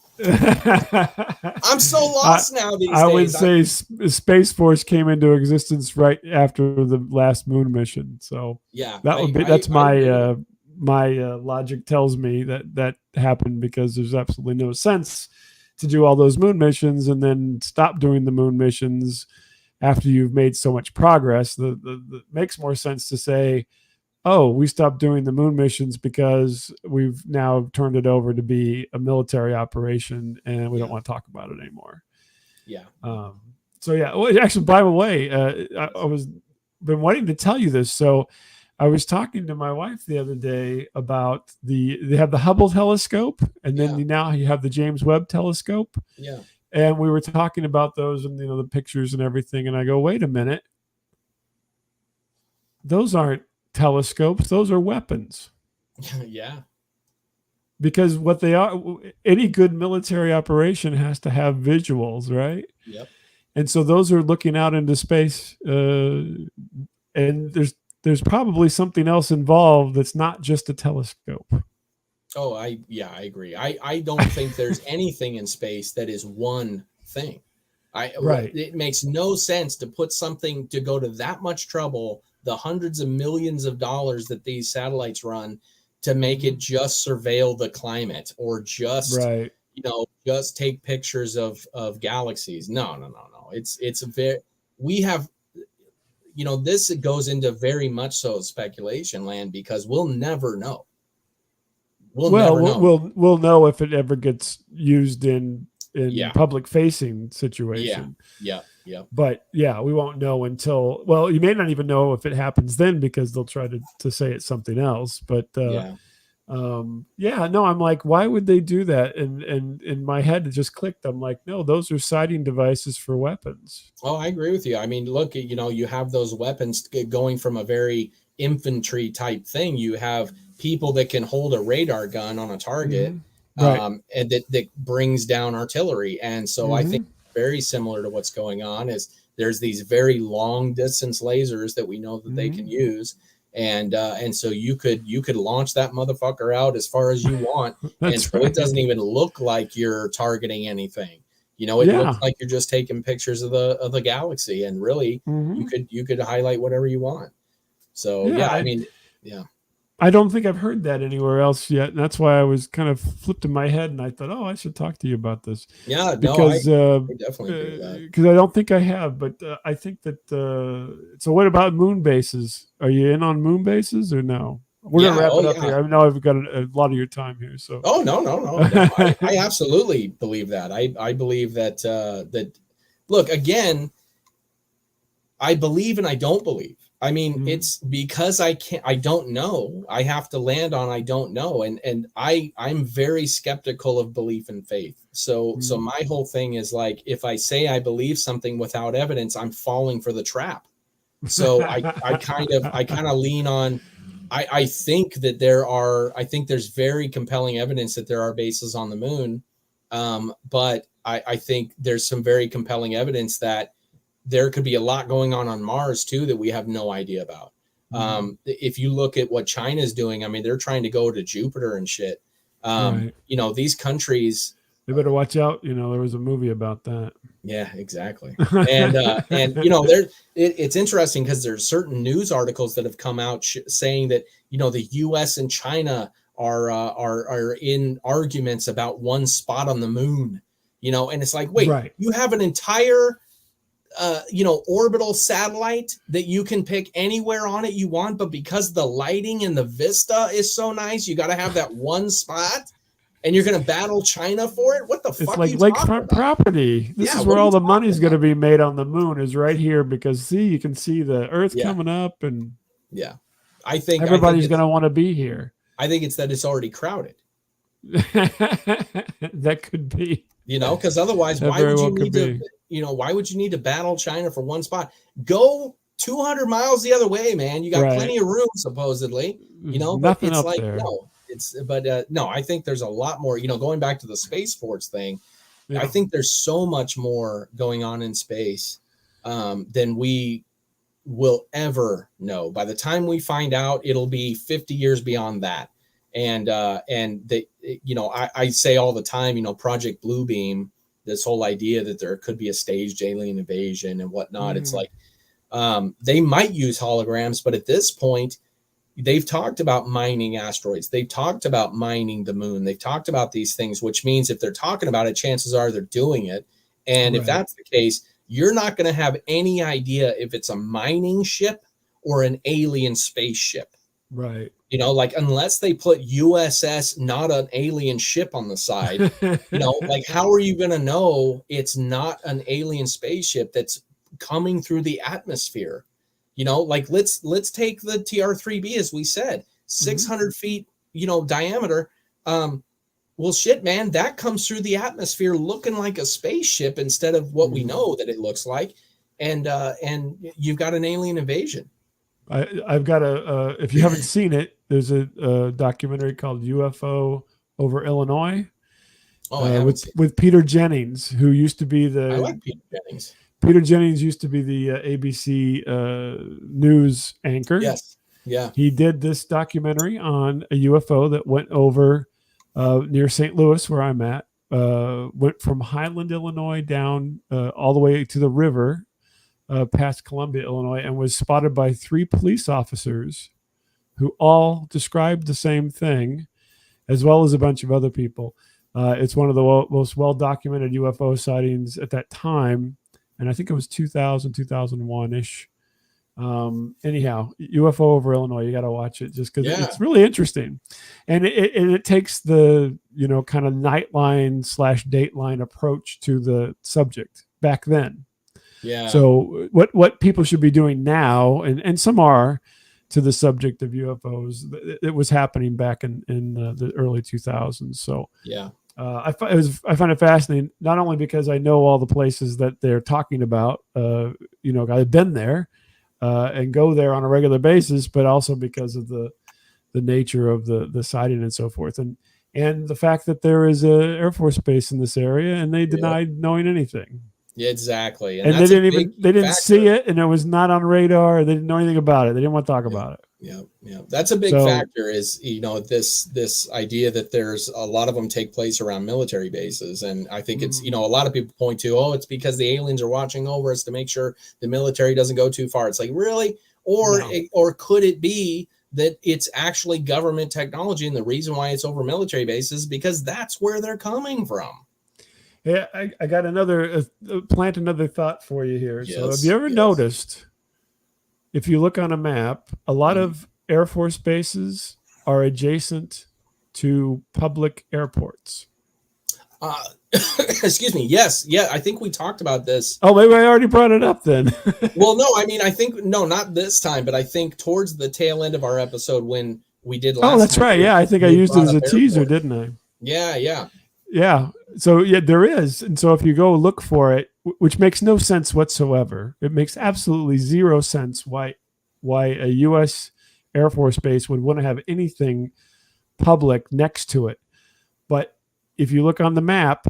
I'm so lost now these I would days. say Space Force came into existence right after the last moon mission. So Yeah, that would be that's my logic tells me that that happened because there's absolutely no sense to do all those moon missions and then stop doing the moon missions after you've made so much progress. The makes more sense to say, oh, we stopped doing the moon missions because we've now turned it over to be a military operation and we don't want to talk about it anymore. Yeah. So yeah, well, actually, by the way, I was been wanting to tell you this. So I was talking to my wife the other day about they have the Hubble telescope and then now you have the James Webb telescope. Yeah. And we were talking about those and the pictures and everything. And I go, wait a minute. Those aren't telescopes, those are weapons. Yeah. Because what they are, any good military operation has to have visuals, right? Yep. And so those are looking out into space, and there's probably something else involved that's not just a telescope. Oh, I agree. I don't think there's anything in space that is one thing. Right. It makes no sense to put something to go to that much trouble, the hundreds of millions of dollars that these satellites run to make it just surveil the climate or just right. Just take pictures of galaxies. No. It's a very we have this goes into very much so speculation land because we'll never know. We'll know if it ever gets used in public facing situation. Yeah. But yeah, we won't know until you may not even know if it happens then because they'll try to say it's something else. But I'm like, why would they do that? And in my head it just clicked. I'm like, no, those are sighting devices for weapons. Oh, I agree with you. I mean, look, you have those weapons going from a very infantry type thing. You have people that can hold a radar gun on a target, and that brings down artillery. And so I think very similar to what's going on is there's these very long distance lasers that we know that they can use. And so you could launch that motherfucker out as far as you want. And so it doesn't even look like you're targeting anything. It looks like you're just taking pictures of the galaxy, and really you could highlight whatever you want. So I don't think I've heard that anywhere else yet, and that's why I was kind of flipped in my head, and I thought, oh, I should talk to you about this. Yeah, because I definitely agree with that. Because I don't think I have, but I think that. So, what about moon bases? Are you in on moon bases or no? We're gonna wrap it up here. I know I've got a lot of your time here, so. Oh no! I absolutely believe that. I believe that that. Look, again, I believe and I don't believe. I mean, it's because I don't know. I have to land on I don't know. And I'm very skeptical of belief and faith. So my whole thing is like, if I say I believe something without evidence, I'm falling for the trap. So I kind of lean on, I think that there's very compelling evidence that there are bases on the moon. But I think there's some very compelling evidence that there could be a lot going on Mars too that we have no idea about. If you look at what China's doing, I mean, they're trying to go to Jupiter and shit. These countries, they better watch out. There was a movie about that. Yeah, exactly. And it's interesting because there's certain news articles that have come out saying that the U.S. and China are in arguments about one spot on the moon. And it's like, wait, you have an entire orbital satellite that you can pick anywhere on it you want, but because the lighting and the vista is so nice, you got to have that one spot, and you're going to battle China for it? What the fuck? It's like lakefront property. This is where all the money's going to be made on the moon, is right here, because you can see the Earth coming up, and I think everybody's going to want to be here. I think it's that it's already crowded. That could be. Because otherwise, why would you need to? why would you need to battle China for one spot? Go 200 miles the other way, man. You got Right. plenty of room, supposedly, There's but nothing it's up like, there. no, I think there's a lot more, going back to the Space Force thing. Yeah. I think there's so much more going on in space than we will ever know. By the time we find out, it'll be 50 years beyond that. And they, I say all the time, Project Bluebeam, this whole idea that there could be a staged alien invasion and whatnot. It's like, they might use holograms, but at this point, they've talked about mining asteroids. They've talked about mining the moon. They've talked about these things, which means if they're talking about it, chances are they're doing it. And if that's the case, you're not going to have any idea if it's a mining ship or an alien spaceship. Right. Like unless they put USS, not an alien ship on the side, like how are you going to know it's not an alien spaceship that's coming through the atmosphere? Like let's take the TR-3B, as we said, 600 feet, diameter. Well, shit, man, that comes through the atmosphere looking like a spaceship instead of what we know that it looks like. And you've got an alien invasion. I've got if you haven't seen it, there's a documentary called UFO over Illinois. Oh, I haven't seen it. With Peter Jennings, who used to be I like Peter Jennings. Peter Jennings used to be the ABC news anchor. Yes. Yeah. He did this documentary on a UFO that went over near St. Louis, where I'm at, went from Highland, Illinois, down all the way to the river, past Columbia, Illinois, and was spotted by 3 police officers who all described the same thing, as well as a bunch of other people. It's one of the most well-documented UFO sightings at that time, and I think it was 2000, 2001-ish. Anyhow, UFO over Illinois, you got to watch it just because it's really interesting. And it takes the, kind of nightline / dateline approach to the subject back then. Yeah. So what people should be doing now, and some are, to the subject of UFOs, it was happening back in the early 2000s. So yeah. I find it fascinating, not only because I know all the places that they're talking about, I've been there and go there on a regular basis, but also because of the nature of the sighting and so forth. And the fact that there is a Air Force base in this area and they denied knowing anything. Yeah, exactly. And they didn't see it, and it was not on radar. They didn't know anything about it. They didn't want to talk about it. Yeah. That's a big factor is, this idea that there's a lot of them take place around military bases. And I think it's, a lot of people point to, it's because the aliens are watching over us to make sure the military doesn't go too far. It's like, really? Or could it be that it's actually government technology? And the reason why it's over military bases is because that's where they're coming from. Yeah, I got plant another thought for you here. Yes, so have you ever noticed, if you look on a map, a lot of Air Force bases are adjacent to public airports? Excuse me. Yes. Yeah. I think we talked about this. Oh, maybe I already brought it up then. Well, no, I mean, not this time, but I think towards the tail end of our episode when we did last. Oh, that's right. Yeah. I think I used it as a teaser, didn't I? Yeah. Yeah. Yeah. So there is. And so if you go look for it, which makes no sense whatsoever, it makes absolutely zero sense why a U.S. Air Force base would want to have anything public next to it. But if you look on the map,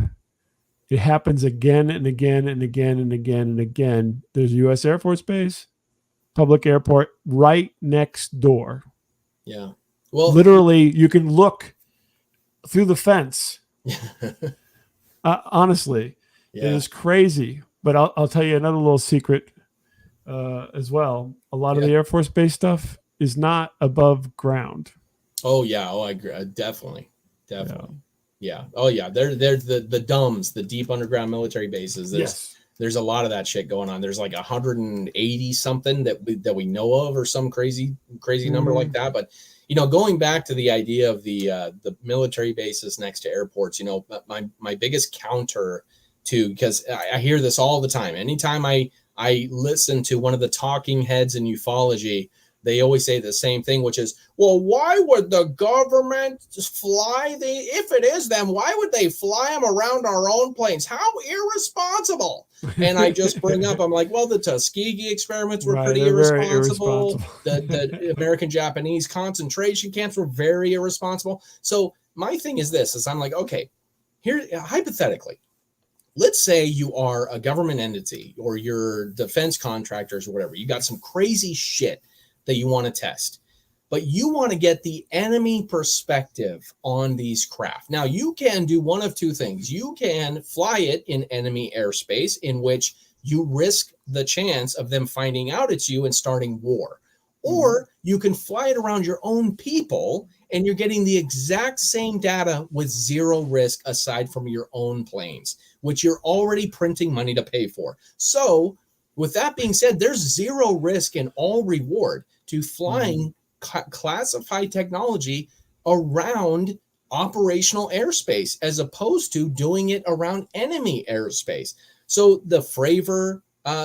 it happens again and again and again and again and again. There's a U.S. Air Force base, public airport right next door. Yeah. Well, literally, you can look through the fence. Honestly, it is crazy. But I'll tell you another little secret as well. A lot of the Air Force base stuff is not above ground. Oh yeah. Oh, I agree. Definitely. Yeah. Oh yeah. They're the DUMBs, the deep underground military bases. There's a lot of that shit going on. There's like 180 something that we know of, or some crazy number like that. But going back to the idea of the military bases next to airports, my biggest counter to, because I hear this all the time. Anytime I listen to one of the talking heads in ufology, they always say the same thing, which is, well, why would the government just fly if it is them, why would they fly them around our own planes? How irresponsible. And I just bring up, I'm like, well, the Tuskegee experiments were pretty irresponsible. The American Japanese concentration camps were very irresponsible. So my thing is this, is I'm like, okay, here, hypothetically, let's say you are a government entity or you're defense contractors or whatever. You got some crazy shit that you want to test, but you want to get the enemy perspective on these craft. Now, you can do one of two things. You can fly it in enemy airspace, in which you risk the chance of them finding out it's you and starting war. Or you can fly it around your own people and you're getting the exact same data with zero risk aside from your own planes, which you're already printing money to pay for. So with that being said, there's zero risk and all reward to flying classified technology around operational airspace as opposed to doing it around enemy airspace. So the Fravor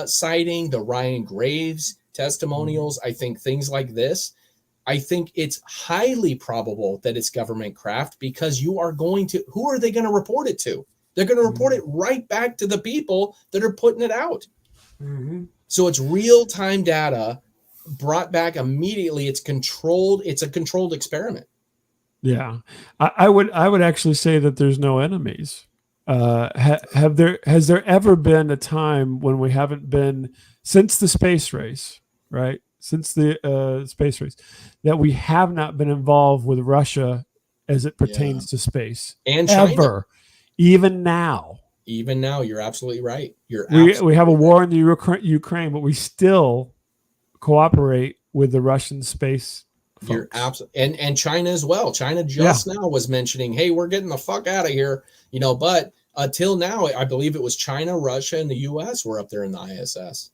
sighting, the Ryan Graves testimonials, I think things like this, I think it's highly probable that it's government craft, because you are going to, who are they going to report it to? They're going to report it right back to the people that are putting it out. So it's real-time data brought back immediately. It's controlled. It's a controlled experiment. Yeah. I would actually say that there's no enemies. Has there ever been a time when we haven't been, since the space race, right? Since the space race, that we have not been involved with Russia as it pertains to space, and China. Ever, even now. Even now, you're absolutely right. We have a war in the Ukraine, but we still cooperate with the Russian space folks. You're absolutely, and China as well. China just now was mentioning, hey, we're getting the fuck out of here, but until now, I believe it was China, Russia, and the US were up there in the ISS.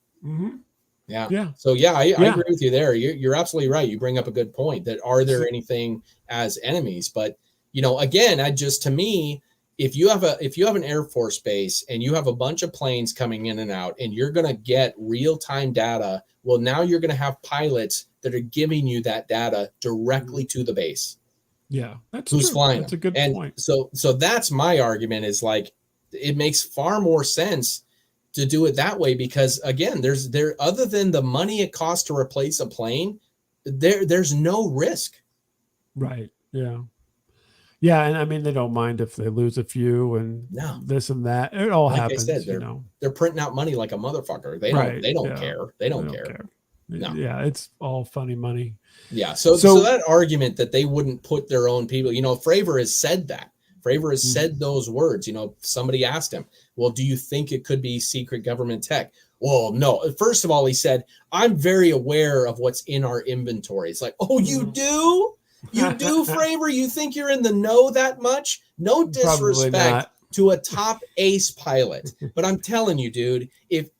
Yeah. So I agree with you there. You're absolutely right. You bring up a good point, that are there anything as enemies? But again, to me, if you have an Air Force base and you have a bunch of planes coming in and out, and you're going to get real-time data, well, now you're going to have pilots that are giving you that data directly to the base. Yeah, that's who's true. flying. That's a good point. So that's my argument, is like, it makes far more sense to do it that way, because again, there other than the money it costs to replace a plane, there's no risk. Right. Yeah. Yeah, and I mean, they don't mind if they lose a few and this and that. It all happens. I said, they're printing out money like a motherfucker. They don't care. They don't care. No. Yeah, it's all funny money. Yeah. So that argument that they wouldn't put their own people, Fravor has said that. Fravor has said those words. Somebody asked him, well, do you think it could be secret government tech? Well, no. First of all, he said, I'm very aware of what's in our inventory. It's like, oh, you do? You do, Fravor? You think you're in the know that much? No disrespect to a top ace pilot, but I'm telling you, dude,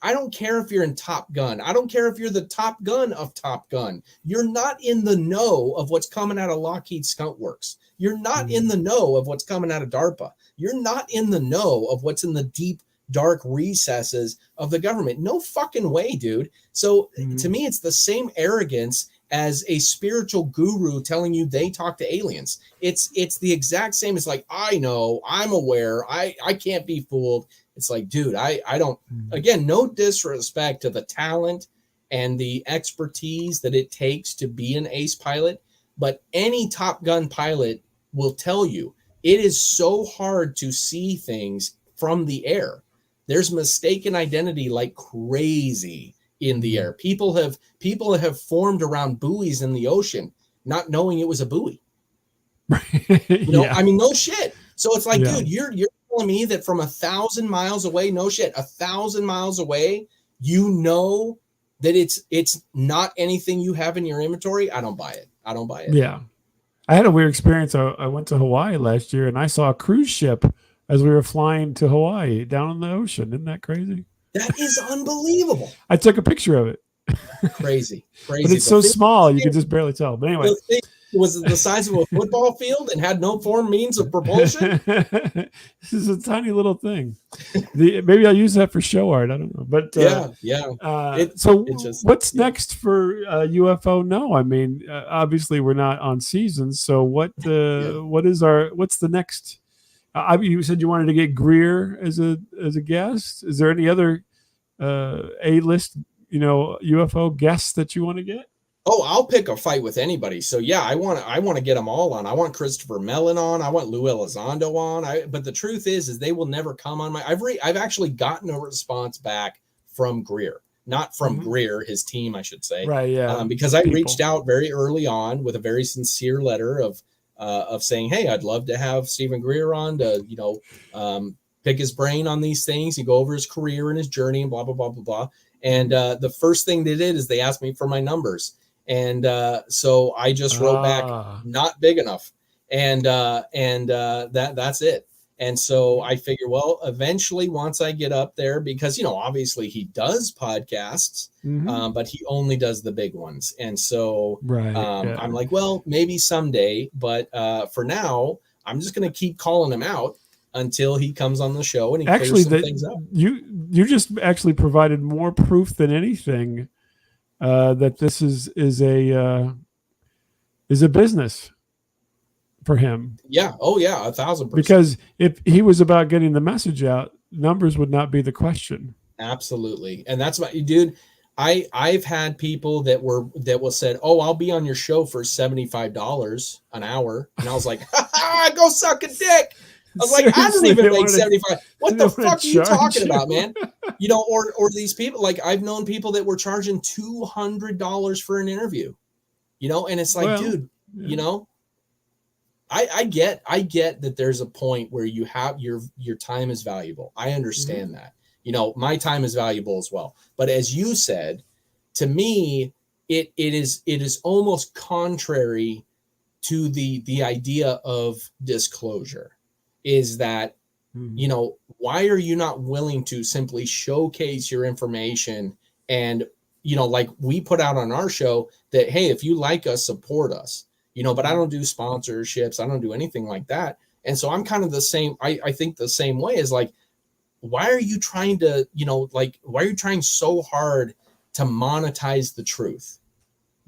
I don't care if you're in Top Gun. I don't care if you're the Top Gun of Top Gun. You're not in the know of what's coming out of Lockheed Skunk Works. You're not in the know of what's coming out of DARPA. You're not in the know of what's in the deep, dark recesses of the government. No fucking way, dude. So to me, it's the same arrogance as a spiritual guru telling you they talk to aliens. It's the exact same. It's like, I know, I'm aware, I can't be fooled. It's like, dude, I don't, again, no disrespect to the talent and the expertise that it takes to be an ace pilot, but any Top Gun pilot will tell you it is so hard to see things from the air. There's mistaken identity like crazy in the air. People have formed around buoys in the ocean, not knowing it was a buoy. I mean, no shit. So it's like, dude, you're telling me that from 1,000 miles away, no shit, 1,000 miles away, that it's not anything you have in your inventory? I don't buy it. Yeah. I had a weird experience. I went to Hawaii last year and I saw a cruise ship as we were flying to Hawaii down in the ocean. Isn't that crazy? That is unbelievable. I took a picture of it. Crazy. But it's so small, you can just barely tell. But anyway. Was the size of a football field and had no form means of propulsion. This is a tiny little thing. Maybe I'll use that for show art. I don't know, but Yeah. so It just, what's next for UFO No? I mean, obviously we're not on seasons, so what's the next? You said you wanted to get Greer as a guest. Is there any other A-list UFO guests that you want to get? Oh, I'll pick a fight with anybody. So yeah, I want to get them all on. I want Christopher Mellon on. I want Lou Elizondo on. But the truth is they will never come on my. I've actually gotten a response back from Greer, not from Greer, his team, I should say. Right. Yeah. Because I reached out very early on with a very sincere letter of saying, hey, I'd love to have Stephen Greer on to pick his brain on these things. You go over his career and his journey and blah blah blah blah blah. And the first thing they did is they asked me for my numbers. And so I just wrote back, not big enough. And that's it. And so I figure, well, eventually once I get up there, because, obviously he does podcasts, but he only does the big ones. And so I'm like, well, maybe someday, but for now, I'm just going to keep calling him out until he comes on the show and he clears some things up. You just actually provided more proof than anything that this is a business for him. Yeah. Oh yeah. 1,000%. Because if he was about getting the message out, numbers would not be the question. Absolutely. And that's my dude. I've had people that will said, oh, I'll be on your show for $75 an hour. And I was like, go suck a dick. I was like, I don't even make 75. What the fuck are you talking about, man? Or these people, like I've known people that were charging $200 for an interview, and it's like, dude, I get that there's a point where you have your time is valuable. I understand that, my time is valuable as well. But as you said, to me, it is almost contrary to the idea of disclosure. Is that, why are you not willing to simply showcase your information? And, like we put out on our show that, hey, if you like us, support us, but I don't do sponsorships. I don't do anything like that. And so I'm kind of the same. I think the same way is like, why are you trying to, why are you trying so hard to monetize the truth?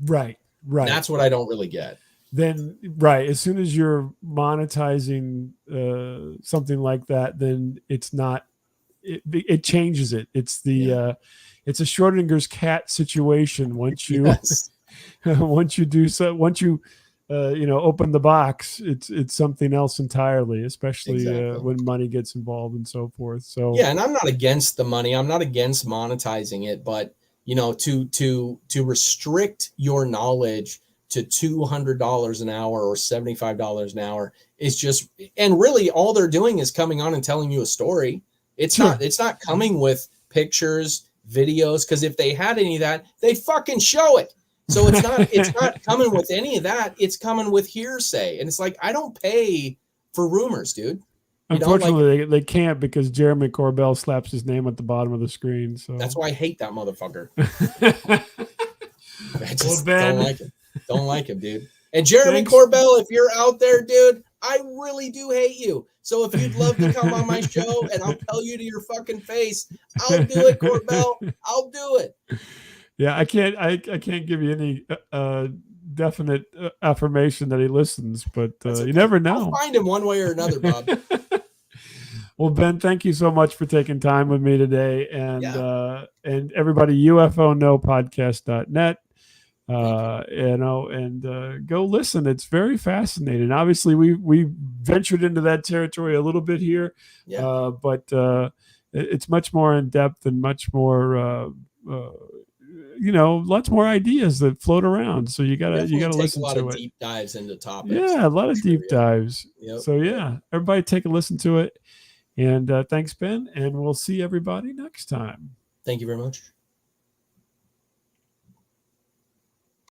Right. That's what I don't really get. Then as soon as you're monetizing something like that, then it's not, it changes it. It's it's a Schrodinger's cat situation. Once you once you open the box, it's something else entirely, especially when money gets involved and so forth. So yeah, and I'm not against the money. I'm not against monetizing it, but to restrict your knowledge to $200 an hour or $75 an hour is just, and really all they're doing is coming on and telling you a story. It's not coming with pictures, videos, because if they had any of that, they'd fucking show it. So it's not coming with any of that. It's coming with hearsay. And it's like, I don't pay for rumors, dude. Unfortunately, they can't, because Jeremy Corbell slaps his name at the bottom of the screen. So that's why I hate that motherfucker. I just Ben, don't like it. Don't like him, dude. And Jeremy Corbell, if you're out there, dude, I really do hate you. So if you'd love to come on my show and I'll tell you to your fucking face, I'll do it, Corbell. I'll do it. Yeah, I can't give you any definite affirmation that he listens, but okay. You never know. I'll find him one way or another, Bob. Well, Ben, thank you so much for taking time with me today, and everybody, UFONoPodcast.net. And go listen. It's very fascinating. Obviously, we ventured into that territory a little bit here, but it's much more in depth and much more, lots more ideas that float around. So you gotta listen to it. A lot of deep dives into topics. Yeah, a lot of deep dives. Yep. So everybody take a listen to it. And thanks, Ben. And we'll see everybody next time. Thank you very much.